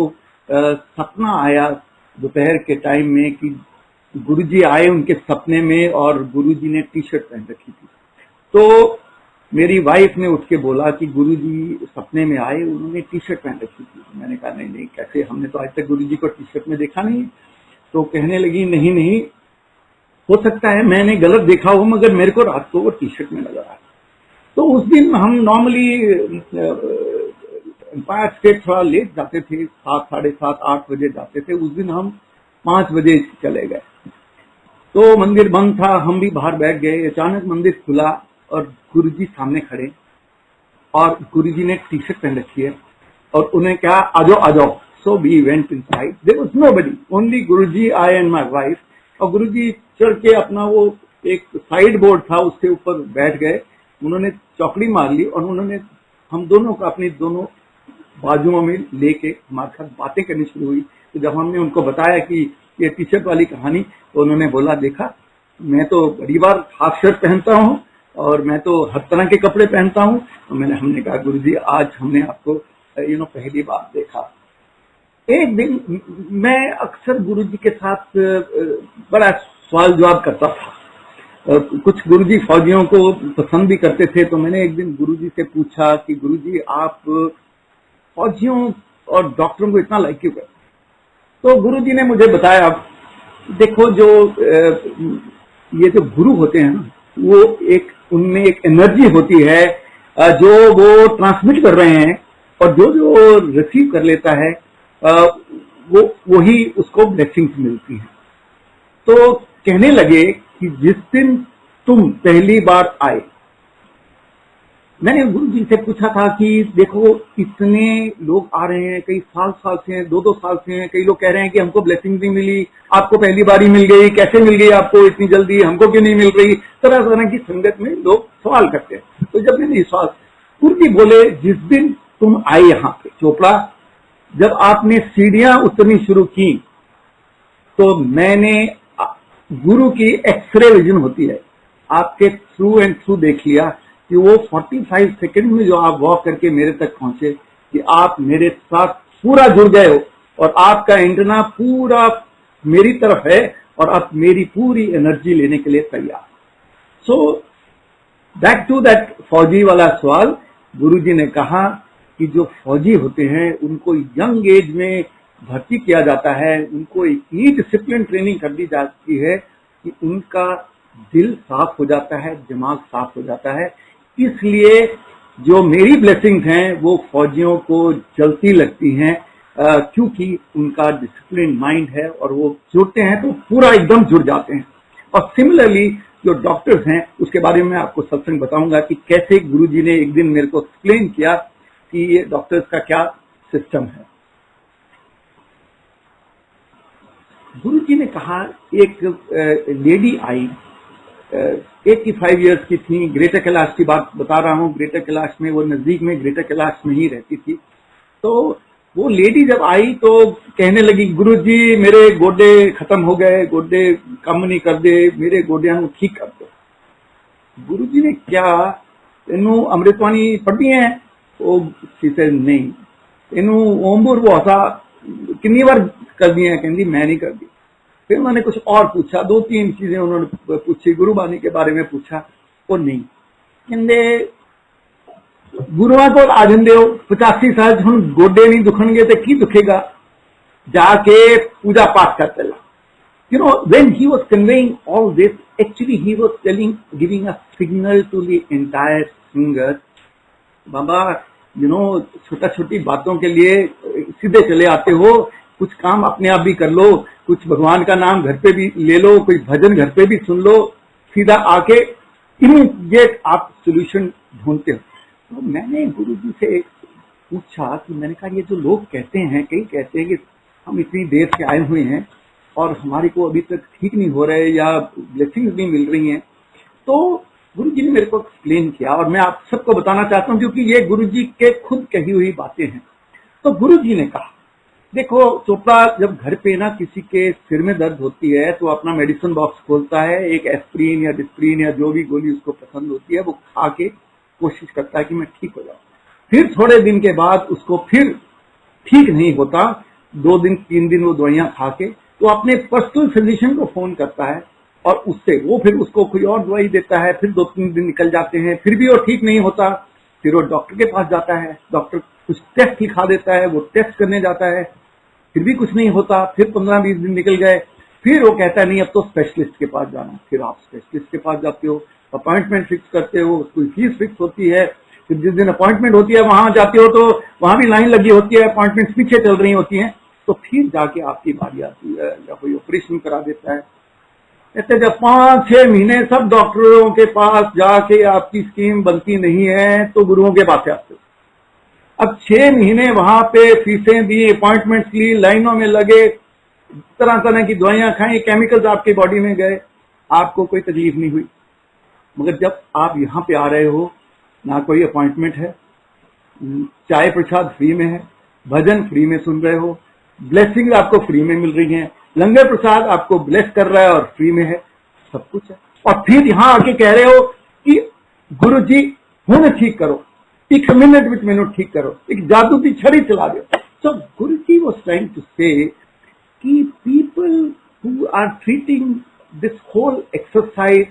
सपना आया दोपहर के टाइम में कि गुरुजी आए उनके सपने में, और गुरुजी ने टी शर्ट पहन रखी थी। तो मेरी वाइफ ने उठ के बोला कि गुरुजी सपने में आए, उन्होंने टी शर्ट पहन रखी थी। मैंने कहा नहीं नहीं, कैसे, हमने तो आज तक गुरुजी को टी शर्ट में देखा नहीं। तो कहने लगी नहीं नहीं, हो सकता है मैंने गलत देखा हो, मगर मेरे को रात को वो टी शर्ट में नजर आया। तो उस दिन हम नॉर्मली एम्पायर स्टेट थोड़ा लेट जाते थे, 7, साढ़े 7, 8 बजे जाते थे। उस दिन हम 5 बजे चले गए। तो मंदिर बंद था, हम भी बाहर बैठ गए। अचानक मंदिर खुला और गुरुजी सामने खड़े, और गुरुजी ने टी शर्ट पहन रखी है, और उन्हें क्या, आ जाओ आ जाओ। So we went inside, there was nobody, only Guruji, I and my wife. और गुरुजी चढ़ के अपना वो एक साइड बोर्ड था उसके ऊपर बैठ गए। उन्होंने चौकड़ी मार ली, और उन्होंने हम दोनों को अपनी दोनों बाजुओं में लेके हमारे साथ बातें करनी शुरू हुई। तो जब हमने उनको बताया कि ये टी शर्ट वाली कहानी, तो उन्होंने बोला, देखा मैं तो बड़ी बार हाफ शर्ट पहनता हूँ, और मैं तो हर तरह के कपड़े पहनता हूँ। तो हमने कहा गुरुजी, आज हमने आपको पहली बार देखा। एक दिन मैं अक्सर गुरुजी के साथ बड़ा सवाल जवाब करता था। कुछ गुरुजी फौजियों को पसंद भी करते थे। तो मैंने एक दिन गुरुजी से पूछा कि गुरुजी, आप फौजियों और डॉक्टरों को इतना लाइक क्यों करते? तो गुरुजी ने मुझे बताया, देखो जो ये जो गुरु होते हैं ना, वो उनमें एक एनर्जी होती है जो वो ट्रांसमिट कर रहे हैं, और जो रिसीव कर लेता है वो वही उसको ब्लेसिंग्स मिलती हैं। तो कहने लगे कि जिस दिन तुम पहली बार आए, मैंने गुरुजी से पूछा था कि देखो इतने लोग आ रहे हैं, कई साल से हैं, 2-2 साल से हैं, कई लोग कह रहे हैं कि हमको ब्लेसिंग नहीं मिली, आपको पहली बार ही मिल गई, कैसे मिल गई आपको इतनी जल्दी, हमको क्यों नहीं मिल रही? तरह तरह की संगत में लोग सवाल करते हैं। तो जब मैंने सवाल, गुरुजी बोले, जिस दिन तुम आए यहाँ पे चोपड़ा, जब आपने सीढ़ियां उतरनी शुरू की, तो मैंने गुरु की एक्सरे विजन होती है, आपके थ्रू एंड थ्रू देख लिया कि वो 45 सेकंड में जो आप वॉक करके मेरे तक पहुंचे, कि आप मेरे साथ पूरा जुड़ गए हो, और आपका एंटेना पूरा मेरी तरफ है, और आप मेरी पूरी एनर्जी लेने के लिए तैयार। सो बैक टू दैट फौजी वाला सवाल, गुरुजी ने कहा कि जो फौजी होते हैं उनको यंग एज में भर्ती किया जाता है, उनको इतनी डिसिप्लिन ट्रेनिंग कर दी जाती है कि उनका दिल साफ हो जाता है, दिमाग साफ हो जाता है। इसलिए जो मेरी ब्लेसिंग्स हैं वो फौजियों को जलती लगती हैं, क्योंकि उनका डिसिप्लिन माइंड है, और वो जुड़ते हैं तो पूरा एकदम जुड़ जाते हैं। और सिमिलरली जो डॉक्टर्स हैं, उसके बारे में आपको सत्संग बताऊंगा कि कैसे गुरुजी ने एक दिन मेरे को एक्सप्लेन किया कि ये डॉक्टर्स का क्या सिस्टम है। गुरुजी ने कहा, एक लेडी आई, 85 इयर्स की थी, ग्रेटर कैलाश की बात बता रहा हूँ। ग्रेटर कैलाश में, वो नजदीक में ग्रेटर कैलाश में ही रहती थी। तो वो लेडी जब आई तो कहने लगी, गुरुजी मेरे गोडे खत्म हो गए, गोडे कम नहीं कर दे, मेरे गोडियां ठीक कर दो। गुरुजी ने क्या, इनू अमृतवाणी पढ़ी है? वो नहीं, इनू ओमपुर वो ऐसा कितनी बार कर दी है? कहती मैं नहीं कर दी। फिर मैंने कुछ और पूछा, 2-3 चीजें उन्होंने पूछी, गुरुबानी के बारे में पूछा, वो नहीं कहते गुरुआ को आजन दो 85 साल हम गोडे नहीं दुखणगे तो की दुखेगा, जाके पूजा पाठ करते ला। You know, when he was conveying all this, actually he was giving a signal to the entire singer, बाबा छोटा छोटी बातों के लिए सीधे चले आते हो, कुछ काम अपने आप भी कर लो, कुछ भगवान का नाम घर पे भी ले लो, कोई भजन घर पे भी सुन लो, सीधा आके इमीडिएट आप सोल्यूशन ढूंढते हो। तो मैंने गुरुजी से पूछा कि मैंने कहा ये जो लोग कहते हैं, कई कहते हैं कि हम इतनी देर से आए हुए हैं और हमारी को अभी तक ठीक नहीं हो रहे या ब्लेसिंग्स नहीं मिल रही हैं, तो गुरुजी ने मेरे को एक्सप्लेन किया और मैं आप सबको बताना चाहता हूं क्योंकि ये गुरुजी के खुद कही हुई बातें हैं। तो गुरुजी ने कहा देखो चोपड़ा जब घर पे ना किसी के सिर में दर्द होती है तो अपना मेडिसिन बॉक्स खोलता है, एक एस्प्रिन या डिस्प्रिन या जो भी गोली उसको पसंद होती है वो खा के कोशिश करता है कि मैं ठीक हो जाऊं। फिर थोड़े दिन के बाद उसको फिर ठीक नहीं होता, 2 दिन 3 दिन वो दवाइयां खा के तो अपने पर्सनल फिजिशियन को फोन करता है और उससे वो फिर उसको कोई और दवाई देता है, फिर 2-3 दिन निकल जाते हैं, फिर भी वो ठीक नहीं होता, फिर वो डॉक्टर के पास जाता है, डॉक्टर कुछ टेस्ट लिखा देता है, वो टेस्ट करने जाता है, फिर भी कुछ नहीं होता, फिर 15-20 दिन निकल गए, फिर वो कहता है नहीं अब तो स्पेशलिस्ट के पास जाना। फिर आप स्पेशलिस्ट के पास जाते हो, अपॉइंटमेंट फिक्स करते हो, कोई फीस फिक्स होती है, फिर जिस दिन अपॉइंटमेंट होती है वहां जाते हो तो वहां भी लाइन लगी होती है, अपॉइंटमेंट पीछे चल रही होती हैं, तो फिर जाके आपकी बारी आती है या कोई ऑपरेशन करा देता है। ऐसे जब 5-6 महीने सब डॉक्टरों के पास जाके आपकी स्कीम बनती नहीं है तो गुरुओं के पास आते हो। अब 6 महीने वहां पे फीसें दी, अपॉइंटमेंट्स ली, लाइनों में लगे, तरह तरह की दवाइयां खाई, केमिकल्स आपकी बॉडी में गए, आपको कोई तकलीफ नहीं हुई। मगर जब आप यहाँ पे आ रहे हो, ना कोई अपॉइंटमेंट है, चाय प्रसाद फ्री में है, भजन फ्री में सुन रहे हो, ब्लेसिंग आपको फ्री में मिल रही है, लंगर प्रसाद आपको ब्लेस कर रहा है और फ्री में है, सब कुछ है। और फिर यहाँ आके कह रहे हो कि गुरु जी हुण ठीक करो, 1 मिनट विच मैनू ठीक करो, एक जादू की छड़ी चला दो। सो गुरु जी वाज ट्राइंग टू से कि people who are treating this whole exercise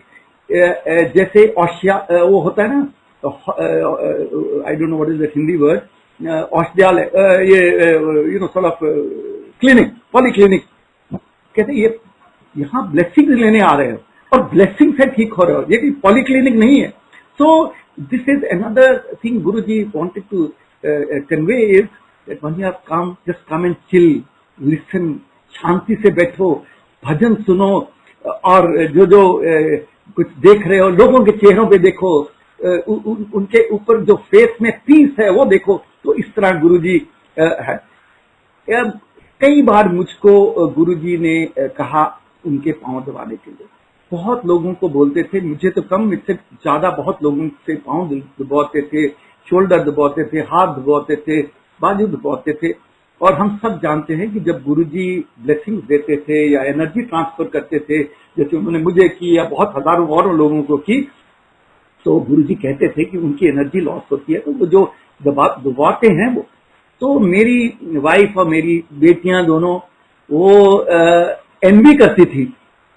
जैसे वो होता है ना, I don't know what is the Hindi word, औषधालय, ये सॉर्ट ऑफ क्लिनिक, पॉलीक्लिनिक, कहते ये यहाँ ब्लेसिंग लेने आ रहे हो और ब्लेसिंग से ठीक हो रहे हो, ये पॉलीक्लिनिक नहीं है। So this is another thing Guruji wanted to convey is that when you have come, just come and chill, listen, शांति से बैठो, भजन सुनो और जो कुछ देख रहे हो लोगों के चेहरों पे देखो, उनके ऊपर जो फेस में पीस है वो देखो। तो इस तरह गुरुजी है। कई बार मुझको गुरुजी ने कहा उनके पांव दबाने के लिए, बहुत लोगों को बोलते थे, मुझे तो कम, मुझसे ज्यादा बहुत लोगों से पांव दबाते थे, शोल्डर दबाते थे, हाथ दबाते थे, बाजू दबाते थे। और हम सब जानते हैं कि जब गुरुजी ब्लेसिंग्स देते थे या एनर्जी ट्रांसफर करते थे, जैसे उन्होंने मुझे की या बहुत हजारों और लोगों को की, तो गुरुजी कहते थे कि उनकी एनर्जी लॉस होती है, तो वो जो दबाते हैं वो, तो मेरी वाइफ और मेरी बेटियां दोनों वो एनवी करती थी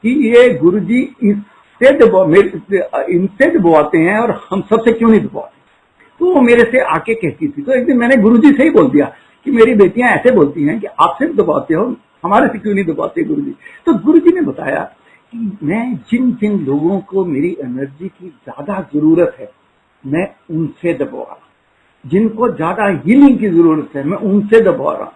कि ये गुरुजी इनसे दबाते हैं और हम सबसे क्यों नहीं दबाते। तो वो मेरे से आके कहती थी। तो एक दिन मैंने गुरुजी से ही बोल दिया कि मेरी बेटियां ऐसे बोलती हैं कि आप सिर्फ दबाते हो, हमारे से क्यों नहीं दबाते गुरुजी। तो गुरुजी ने बताया कि मैं जिन जिन लोगों को मेरी एनर्जी की ज्यादा जरूरत है मैं उनसे दबा रहा, जिनको ज्यादा हीलिंग की जरूरत है मैं उनसे दबा रहा।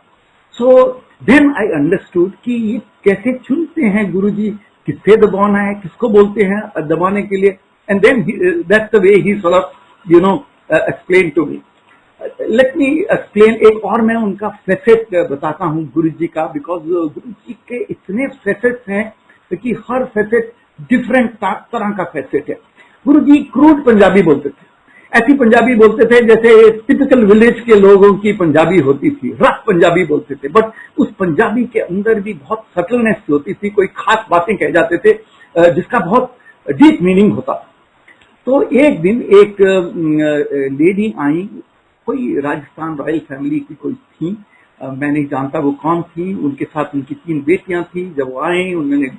सो देन आई अंडरस्टूड कि ये कैसे चुनते हैं गुरुजी, किससे दबाना है, किसको बोलते हैं दबाने के लिए। And then that's the way he sort of explain to me. Let me explain, एक और मैं उनका फैसेट बताता हूँ गुरुजी का, बिकॉज गुरुजी के इतने फैसेट्स हैं कि हर फैसेट डिफरेंट तरह का फैसेट है। गुरुजी क्रूड पंजाबी बोलते थे, ऐसी पंजाबी बोलते थे जैसे टिपिकल विलेज के लोगों की पंजाबी होती थी, रफ पंजाबी बोलते थे, बट उस पंजाबी के अंदर भी बहुत सटलनेस होती थी, कोई खास बातें कह जाते थे जिसका बहुत डीप मीनिंग होता था। तो एक दिन एक लेडी आई, कोई राजस्थान रॉयल फैमिली की कोई थी, मैं नहीं जानता वो कौन थी, उनके साथ उनकी 3 बेटियां थी। जब वो आए उन्होंने,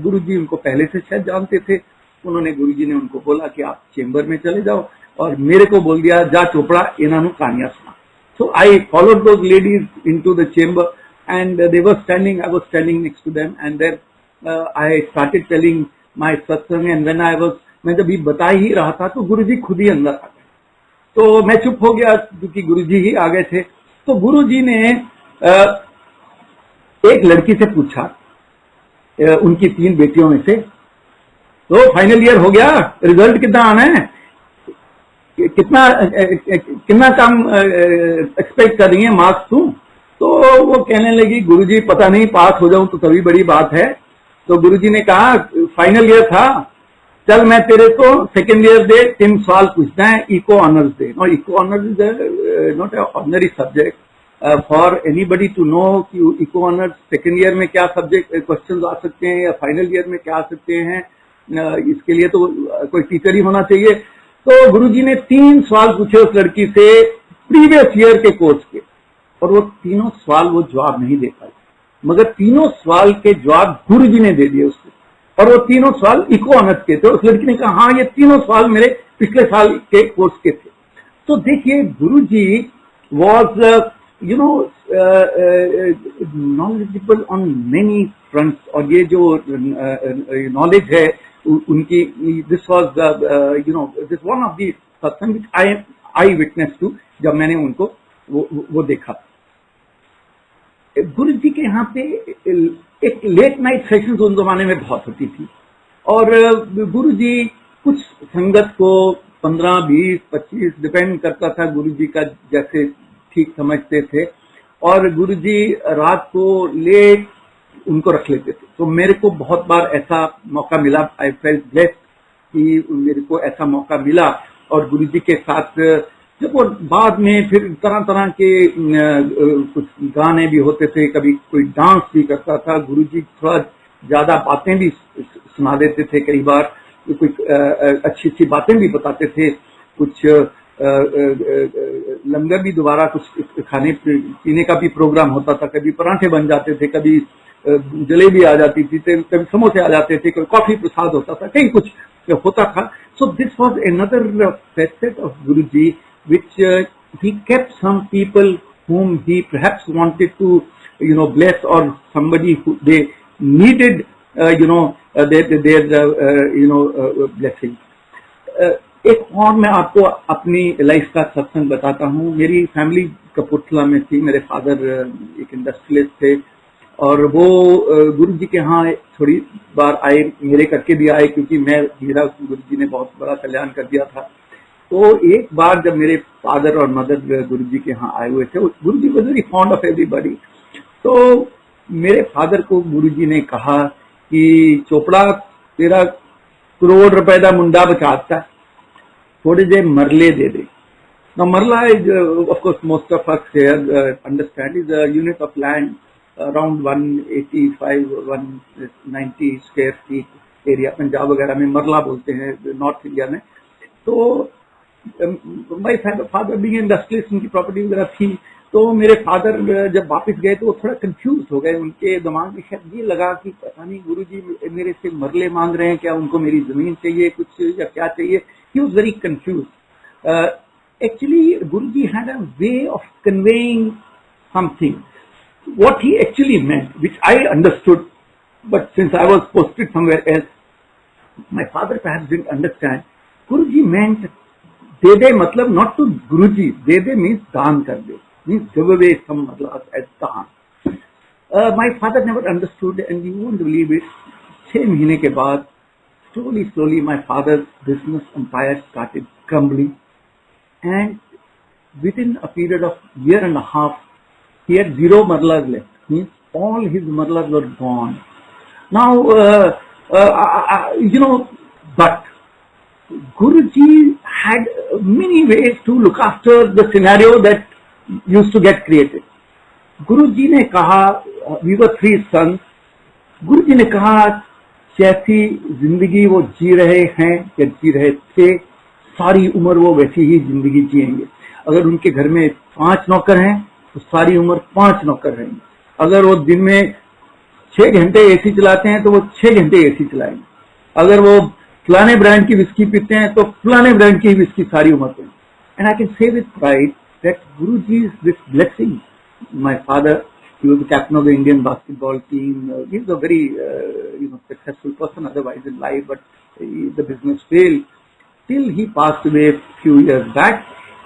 गुरुजी उनको पहले से शायद जानते थे, उन्होंने, गुरुजी ने उनको बोला कि आप चेंबर में चले जाओ, और मेरे को बोल दिया जा चोपड़ा इन्होंने कहानियां सुना। So I followed those ladies into the chamber, and they were standing. I was standing next to them, and then I started telling my satsang. And when मैं जब ये बता ही रहा था तो गुरुजी खुद ही अंदर आ गए। तो मैं चुप हो गया क्योंकि गुरुजी ही आ गए थे। तो गुरुजी ने एक लड़की से पूछा, उनकी 3 बेटियों में से, तो फाइनल ईयर हो गया, रिजल्ट कितना आना है, कितना काम एक्सपेक्ट कर रही है, मार्क्स तू? तो वो कहने लगी, गुरुजी पता नहीं, पास हो जाऊं तो तभी बड़ी बात है। तो गुरुजी ने कहा, फाइनल ईयर था, चल मैं तेरे को सेकेंड ईयर दे, 3 सवाल पूछना है, इको ऑनर्स दे। No, eco honours is not a ordinary subject for anybody to know कि इको ऑनर्स सेकेंड ईयर में क्या सब्जेक्ट क्वेश्चन आ सकते हैं या फाइनल ईयर में क्या आ सकते हैं। इसके लिए तो कोई टीचर ही होना चाहिए। तो गुरुजी ने 3 सवाल पूछे उस लड़की से प्रीवियस ईयर के कोर्स के, और वो तीनों सवाल वो जवाब नहीं दे पाई, मगर तीनों सवाल के जवाब गुरुजी ने दे दिए उसको, और वो तीनों सवाल इको ऑनर्स के थे। उस लड़की ने कहा, हाँ ये तीनों सवाल मेरे पिछले साल के कोर्स के थे। तो देखिए, गुरुजी was knowledgeable on many fronts, और ये जो नॉलेज है उनकी, this was this one of the सत्संग विच आई विटनेस टू, जब मैंने उनको वो देखा। गुरु जी के यहाँ पे एक लेट नाइट सेशंस उस जमाने में बहुत होती थी, और गुरु जी कुछ संगत को 15, 20, 25 डिपेंड करता था गुरु जी का जैसे ठीक समझते थे, और गुरु जी रात को लेट उनको रख लेते थे। तो मेरे को बहुत बार ऐसा मौका मिला, आई फेल्ट ब्लेस्ड कि मेरे को ऐसा मौका मिला, और गुरु जी के साथ जब वो बाद में फिर तरह तरह के कुछ गाने भी होते थे, कभी कोई डांस भी करता था। गुरु जी थोड़ा ज्यादा बातें भी सुना देते थे, कई बार कोई अच्छी अच्छी बातें भी बताते थे, कुछ लंगर भी दोबारा कुछ खाने पीने का भी प्रोग्राम होता था, कभी पराठे बन जाते थे, कभी जलेबी आ जाती थी, कभी समोसे आ जाते थे, कभी कॉफी प्रसाद होता था, कहीं कुछ होता था। So this was another facet of Guruji, which he kept some people whom he perhaps wanted to bless, or somebody who they needed their blessing. एक और मैं आपको अपनी लाइफ का सत्संग बताता हूँ। मेरी फैमिली कपूरथला में थी, मेरे फादर एक इंडस्ट्रियलिस्ट थे, और वो गुरु जी के यहाँ थोड़ी बार आए, मेरे करके भी आए, क्योंकि मेरा गुरु जी ने बहुत बड़ा कल्याण कर दिया था। तो एक बार जब मेरे फादर और मदर गुरु जी के यहाँ आए हुए थे, Guru ji was very fond of everybody. तो मेरे फादर को गुरु जी ने कहा कि चोपड़ा, तेरा करोड़ रुपए का मुंडा बचाता, थोड़े जे मरले दे दे। Now Marla is, of course, most of us here understand, is a unit of land around 185, 190 square feet area. Punjab वगैरह में मरला बोलते हैं, नॉर्थ इंडिया में। तो माय फादर बीइंग इंडस्ट्रियलिस्ट, उनकी प्रॉपर्टी वगैरह थी। तो मेरे फादर जब वापस गए तो वो थोड़ा कंफ्यूज हो गए, उनके दिमाग में शायद ये लगा कि पता नहीं गुरुजी मेरे से मरले मांग रहे हैं, क्या उनको मेरी जमीन चाहिए कुछ या क्या चाहिए। He was very confused. Actually, Guruji had a way of conveying something. What he actually meant, which I understood, but since I was posted somewhere else, my father perhaps didn't understand. Guruji meant de matlab not to Guruji. De means daan kar de, means give away some matlab as daan. My father never understood, and you won't believe it. 6 महीने के बाद, slowly, my father's business empire started crumbling. And within a period of year and a half, he had 0 marlas left. Means all his marlas were gone. Now, but Guruji had many ways to look after the scenario that used to get created. Guruji ने कहा, we were 3 sons. Guruji ने कहा, जैसी जिंदगी वो जी रहे हैं या जी रहे थे, सारी उम्र वो वैसी ही जिंदगी जिएंगे। अगर उनके घर में 5 नौकर हैं तो सारी उम्र 5 नौकर रहेंगे। अगर वो दिन में 6 घंटे एसी चलाते हैं तो वो 6 घंटे एसी चलाएंगे। अगर वो फलाने ब्रांड की विस्की पीते हैं तो फलाने ब्रांड की विस्की सारी उम्र पे। And I can say with pride that Guruji is this blessing. My father, he was the captain of the Indian basketball team. He was a very successful person otherwise in life, but the business failed. Till he passed away a few years back,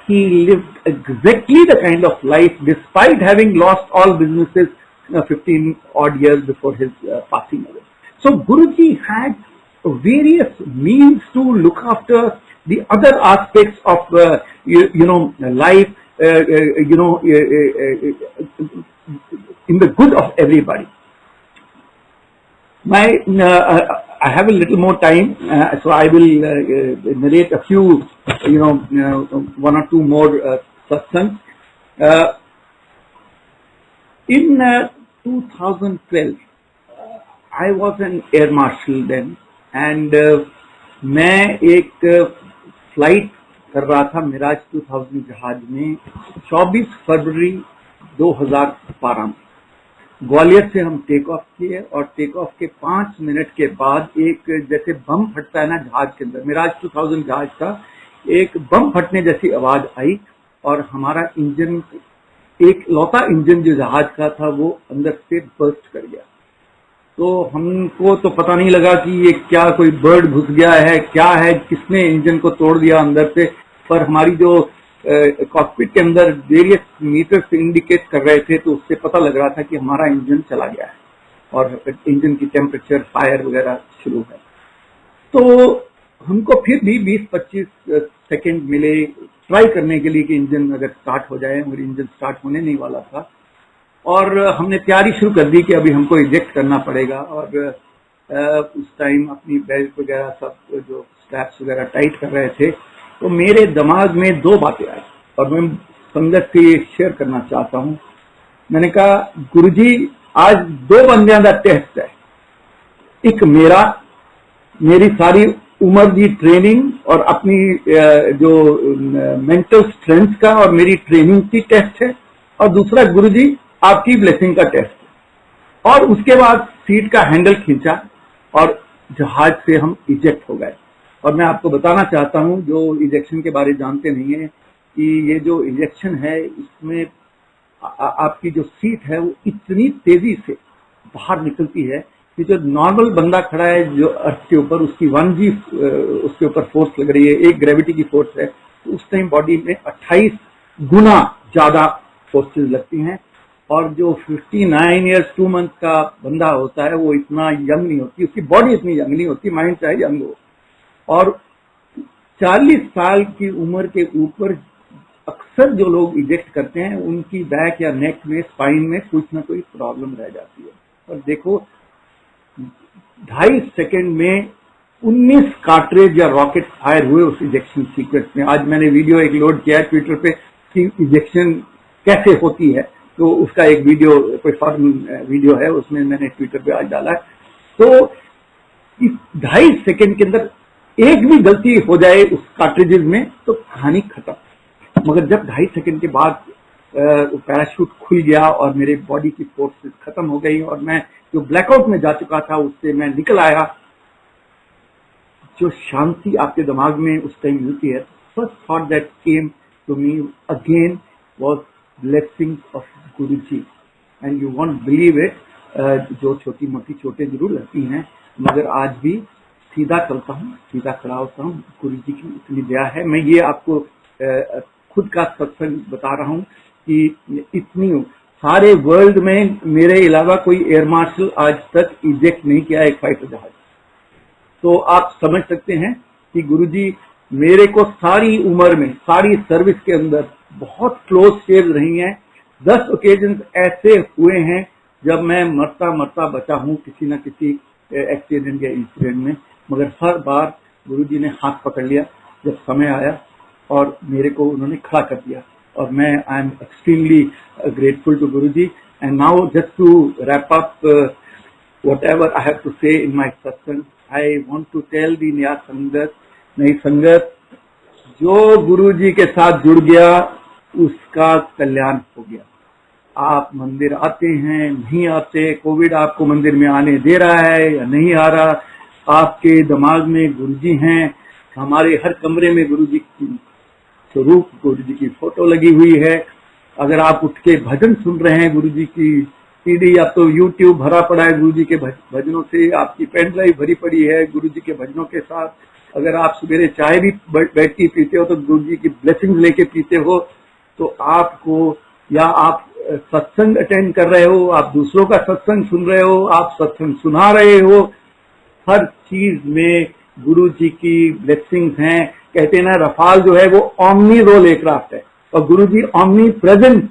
he lived exactly the kind of life despite having lost all businesses 15 odd years before his passing away. So Guruji had various means to look after the other aspects of life, in the good of everybody. I have a little more time, so I will narrate a few, one or two more satsangs. In 2012, I was an air marshal then, and मैं एक flight कर रहा था मिराज 2000 जहाज में 24 फरवरी 2012 में। ग्वालियर से हम टेक ऑफ किए और टेक ऑफ के 5 मिनट के बाद एक जैसे बम फटता है ना जहाज के अंदर, मिराज 2000 जहाज का एक बम फटने जैसी आवाज आई और हमारा इंजन, एक लौता इंजन जो जहाज का था वो अंदर से बर्स्ट कर गया। तो हमको तो पता नहीं लगा कि ये क्या कोई बर्ड घुस गया है, क्या है, किसने इंजन को तोड़ दिया अंदर से। पर हमारी जो कॉकपिट के अंदर वेरियस मीटर से इंडिकेट कर रहे थे तो उससे पता लग रहा था कि हमारा इंजन चला गया है और इंजन की टेम्परेचर, फायर वगैरह शुरू है। तो हमको फिर भी 20-25 सेकेंड मिले ट्राई करने के लिए कि इंजन अगर स्टार्ट हो जाए, मगर इंजन स्टार्ट होने नहीं वाला था और हमने तैयारी शुरू कर दी कि अभी हमको इजेक्ट करना पड़ेगा। और उस टाइम अपनी बेल्ट वगैरह सब जो स्ट्रैप्स वगैरह टाइट कर रहे थे तो मेरे दिमाग में 2 बातें आई और मैं संगत से शेयर करना चाहता हूँ। मैंने कहा गुरुजी आज 2 बंदियां का टेस्ट है, एक मेरी सारी उम्र की ट्रेनिंग और अपनी जो मेंटल स्ट्रेंथ का और मेरी ट्रेनिंग की टेस्ट है, और दूसरा गुरुजी आपकी ब्लेसिंग का टेस्ट है। और उसके बाद सीट का हैंडल खींचा और जहाज से हम इजेक्ट हो गए। और मैं आपको बताना चाहता हूं, जो इजेक्शन के बारे जानते नहीं है, कि ये जो इजेक्शन है इसमें आपकी जो सीट है वो इतनी तेजी से बाहर निकलती है कि जो नॉर्मल बंदा खड़ा है जो अर्थ के ऊपर, उसकी 1G उसके ऊपर फोर्स लग रही है, एक ग्रेविटी की फोर्स है, तो उस टाइम बॉडी में 28 गुना ज्यादा फोर्सेस लगती हैं। और जो 59 ईयर्स 2 मंथ का बंदा होता है वो इतना यंग नहीं होती, उसकी बॉडी इतनी यंग नहीं होती, माइंड चाहे यंग हो। और 40 साल की उम्र के ऊपर अक्सर जो लोग इजेक्ट करते हैं उनकी बैक या नेक में, स्पाइन में कुछ ना कोई प्रॉब्लम रह जाती है। और देखो 2.5 सेकेंड में 19 कार्ट्रिज या रॉकेट फायर हुए उस इजेक्शन सीक्वेंस में। आज मैंने वीडियो एक लोड किया है ट्विटर पे कि इजेक्शन कैसे होती है, तो उसका एक वीडियो, कोई फॉर्म वीडियो है, उसमें मैंने ट्विटर पे आज डाला है। तो इस 2.5 सेकेंड के अंदर एक भी गलती हो जाए उस कार्ट्रिजेज में तो कहानी खत्म। मगर जब 2.5 सेकेंड के बाद पैराशूट खुल गया और मेरे बॉडी की फोर्स खत्म हो गई और मैं जो ब्लैकआउट में जा चुका था उससे मैं निकल आया, जो शांति आपके दिमाग में उस टाइम मिलती है, first thought that came to me again was blessings of Guruji. And you won't believe it, जो छोटी मोटी चोटें जरूर रहती हैं मगर आज भी सीधा चलता हूँ, सीधा खड़ा होता हूँ, गुरुजी की इतनी दया है। मैं ये आपको खुद का सत्संग बता रहा हूँ कि इतनी सारे वर्ल्ड में मेरे अलावा कोई एयर मार्शल आज तक इजेक्ट नहीं किया एक फाइटर जहाज। तो आप समझ सकते हैं कि गुरुजी मेरे को सारी उम्र में, सारी सर्विस के अंदर बहुत क्लोज शेव रही हैं। 10 ओकेजन ऐसे हुए हैं जब मैं मरता मरता बचा हूँ किसी न किसी एक्सीडेंट या इंसिडेंट में, मगर हर बार गुरुजी ने हाथ पकड़ लिया जब समय आया और मेरे को उन्होंने खड़ा कर दिया। और मैं I am extremely grateful to Guruji. And now just to wrap up whatever I have to say in my satsang, I want to tell the नई संगत, जो गुरुजी के साथ जुड़ गया उसका कल्याण हो गया। आप मंदिर आते हैं नहीं आते, कोविड आपको मंदिर में आने दे रहा है या नहीं आ रहा, आपके दिमाग में गुरुजी हैं। हमारे हर कमरे में गुरुजी की स्वरूप, गुरुजी की फोटो लगी हुई है। अगर आप उठ के भजन सुन रहे हैं, गुरुजी की सीडी, या तो यूट्यूब भरा पड़ा है गुरुजी के भजनों से, आपकी पेन ड्राइव भरी पड़ी है गुरुजी के भजनों के साथ। अगर आप सवेरे चाय भी बैठ के पीते हो तो गुरुजी की ब्लेसिंग्स लेके पीते हो, तो आपको, या आप सत्संग अटेंड कर रहे हो, आप दूसरों का सत्संग सुन रहे हो, आप सत्संग सुना रहे हो, हर चीज में गुरु जी की ब्लेसिंग्स हैं। कहते हैं ना, रफाल जो है वो ओमनी रोल एयरक्राफ्ट है, और गुरु जी ओमनी प्रेजेंट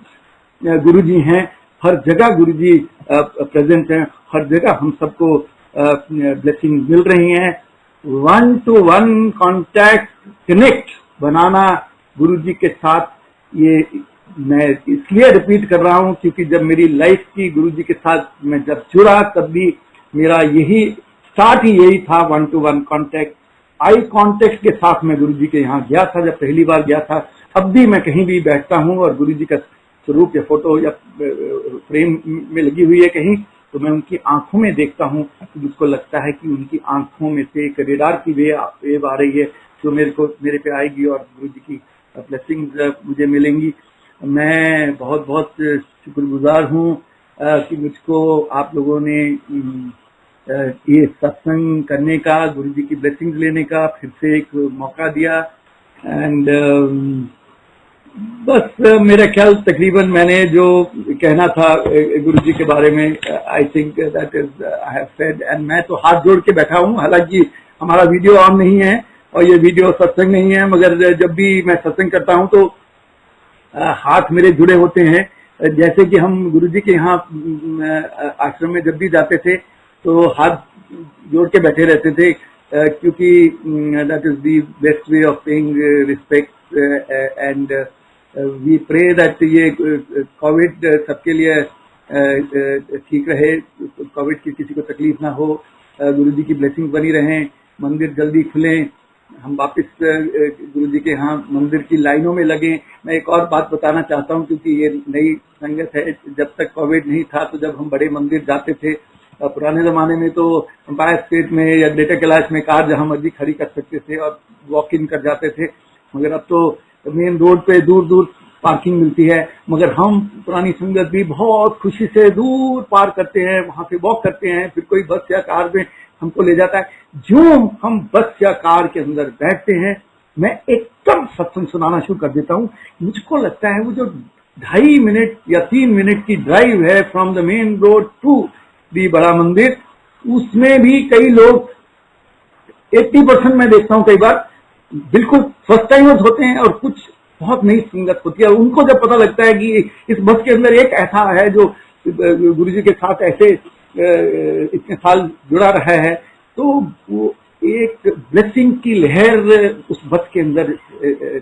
गुरु जी हैं। हर जगह गुरु जी प्रेजेंट हैं, हर जगह हम सबको ब्लेसिंग मिल रही हैं। 1-to-1 कांटेक्ट कनेक्ट बनाना गुरु जी के साथ, ये मैं इसलिए रिपीट कर रहा हूं क्योंकि जब मेरी लाइफ की गुरु जी के साथ मैं जब जुड़ा, तब भी मेरा यही स्टार्ट ही यही था, 1-to-1 कांटेक्ट, आई कांटेक्ट के साथ मैं गुरु जी के यहाँ गया था जब पहली बार गया था। अब भी मैं कहीं भी बैठता हूँ और गुरु जी का स्वरूप या फोटो या फ्रेम में लगी हुई है कहीं, तो मैं उनकी आंखों में देखता हूँ, तो मुझको लगता है कि उनकी आंखों में से एक रेडार की वेव आ रही है जो मेरे पे आएगी और गुरु जी की ब्लेसिंग्स मुझे मिलेंगी। मैं बहुत बहुत शुक्रगुजार हूँ कि मुझको आप लोगों ने ये सत्संग करने का, गुरु जी की ब्लेसिंग्स लेने का फिर से एक मौका दिया। एंड बस मेरा ख्याल तकरीबन मैंने जो कहना था गुरु जी के बारे में, I think that is I have said. And मैं तो हाथ जोड़ के बैठा हूँ, हालांकि हमारा वीडियो ऑन नहीं है और ये वीडियो सत्संग नहीं है, मगर जब भी मैं सत्संग करता हूँ तो हाथ मेरे जुड़े होते हैं। जैसे कि हम गुरु जी के यहाँ आश्रम में जब भी जाते थे तो हाथ जोड़ के बैठे रहते थे, क्योंकि that is the best way of paying respect. And we pray that ये कोविड सबके लिए ठीक रहे, कोविड की किसी को तकलीफ ना हो, गुरु जी की ब्लेसिंग बनी रहें, मंदिर जल्दी खुलें, हम वापस गुरु जी के यहाँ मंदिर की लाइनों में लगे। मैं एक और बात बताना चाहता हूँ, क्योंकि ये नई संगत है, जब तक कोविड नहीं था तो जब हम बड़े मंदिर जाते थे, पुराने जमाने में तो एम्पायर स्टेट में या ग्रेटर कैलाश में कार जहां मर्जी खड़ी कर सकते थे और वॉक इन कर जाते थे, मगर अब तो मेन रोड पे दूर दूर पार्किंग मिलती है। मगर हम पुरानी संगत भी बहुत खुशी से दूर पार करते हैं, वहां से वॉक करते हैं, फिर कोई बस या कार में हमको ले जाता है। जो हम बस या कार के अंदर बैठते हैं, मैं एकदम सत्संग सुनाना शुरू कर देता हूँ। मुझको लगता है वो जो 2.5 मिनट या 3 मिनट की ड्राइव है from the main road to the बड़ा मंदिर, उसमें भी कई लोग 80% मैं देखता हूँ कई बार बिल्कुल फर्स्ट टाइमर्स होते हैं और कुछ बहुत नई संगत होती है। उनको जब पता लगता है कि इस बस के अंदर एक ऐसा है जो गुरुजी के साथ ऐसे इतने साल जुड़ा रहा है, तो वो एक ब्लेसिंग की लहर उस बस के अंदर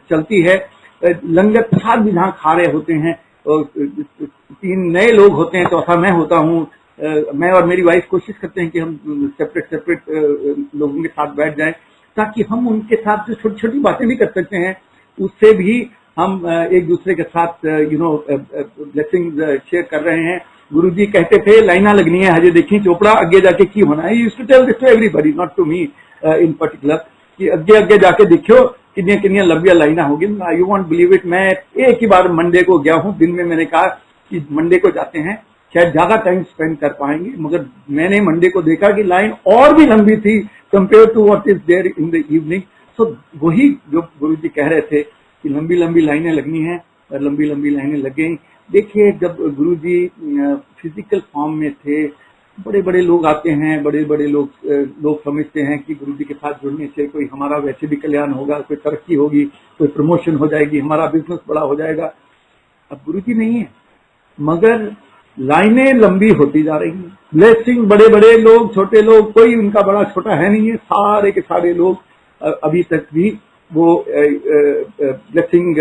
चलती है। लंगर प्रसाद भी जहाँ खा रहे होते हैं, 3 नए लोग होते हैं, चौथा मैं होता हूँ। मैं और मेरी वाइफ कोशिश करते हैं कि हम सेपरेट लोगों के साथ बैठ जाएं, ताकि हम उनके साथ जो छोटी छोटी बातें भी कर सकते हैं, उससे भी हम एक दूसरे के साथ ब्लेसिंग शेयर कर रहे हैं। गुरुजी कहते थे लाइना लगनी है, हजे देखी चोपड़ा अगे जाके की होना है। Used to tell this to everybody, not to me in particular, कि अगे अगे जाके देखियो कितनी कितनी लंबिया लाइना होगी। यू वॉन्ट बिलीव इट, मैं एक ही बार मंडे को गया हूँ, दिन में मैंने कहा कि मंडे को जाते हैं, शायद ज्यादा टाइम स्पेंड कर पाएंगे, मगर मैंने मंडे को देखा कि लाइन और भी लंबी थी compare to what is there in the evening. So वही जो गुरुजी कह रहे थे कि लंबी लंबी लाइनें लगनी है, और लंबी लंबी लाइनें लग गई। देखिए, जब गुरुजी फिजिकल फॉर्म में थे, बड़े बड़े लोग आते हैं, बड़े बड़े लोग समझते हैं कि गुरुजी के साथ जुड़ने से कोई हमारा वैसे भी कल्याण होगा, कोई तरक्की होगी, कोई प्रमोशन हो जाएगी, हमारा बिजनेस बड़ा हो जाएगा। अब गुरुजी नहीं है, मगर लाइनें लंबी होती जा रही हैं। ब्लेसिंग, बड़े बड़े लोग, छोटे लोग, कोई उनका बड़ा छोटा है नहीं है, सारे के सारे लोग अभी तक भी वो ब्लेसिंग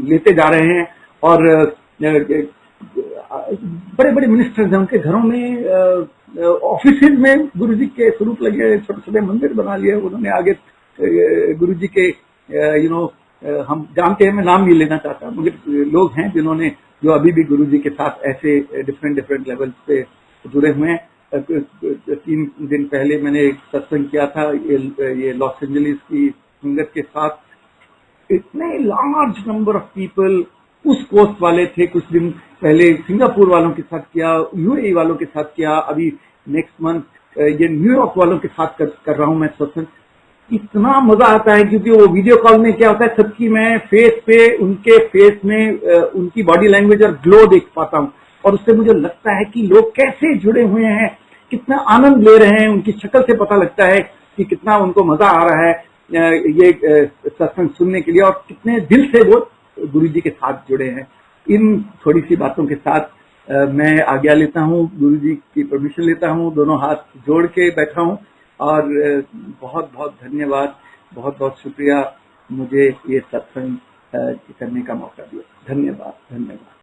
लेते जा रहे हैं। और बड़े बड़े मिनिस्टर्स हैं, उनके घरों में, ऑफिस में गुरुजी के स्वरूप लगे, छोटे छोटे मंदिर बना लिए उन्होंने। आगे गुरुजी के हम जानते हैं, मैं नाम नहीं लेना चाहता, मगर लोग हैं जिन्होंने जो अभी भी गुरु जी के साथ ऐसे डिफरेंट लेवल्स पे जुड़े हुए हैं। 3 दिन पहले मैंने एक सत्संग किया था ये लॉस एंजलिस की संगत के साथ। इतने लार्ज नंबर ऑफ पीपल, उस कोस्ट वाले थे, कुछ दिन पहले सिंगापुर वालों के साथ किया, यूएई वालों के साथ किया, अभी नेक्स्ट मंथ ये न्यूयॉर्क वालों के साथ कर रहा हूं मैं सत्संग। इतना मजा आता है क्योंकि वो वीडियो कॉल में क्या होता है, सबकी मैं फेस पे, उनके फेस में उनकी बॉडी लैंग्वेज और ग्लो देख पाता हूं, और उससे मुझे लगता है कि लोग कैसे जुड़े हुए हैं, कितना आनंद ले रहे हैं। उनकी शक्ल से पता लगता है कि कितना उनको मजा आ रहा है ये सत्संग सुनने के लिए, और कितने दिल से वो गुरु जी के साथ जुड़े हैं। इन थोड़ी सी बातों के साथ मैं आज्ञा लेता हूँ, गुरु जी की परमिशन लेता हूँ, दोनों हाथ जोड़ के बैठा हूँ, और बहुत बहुत धन्यवाद, बहुत बहुत शुक्रिया मुझे ये सत्संग करने का मौका दिया। धन्यवाद, धन्यवाद।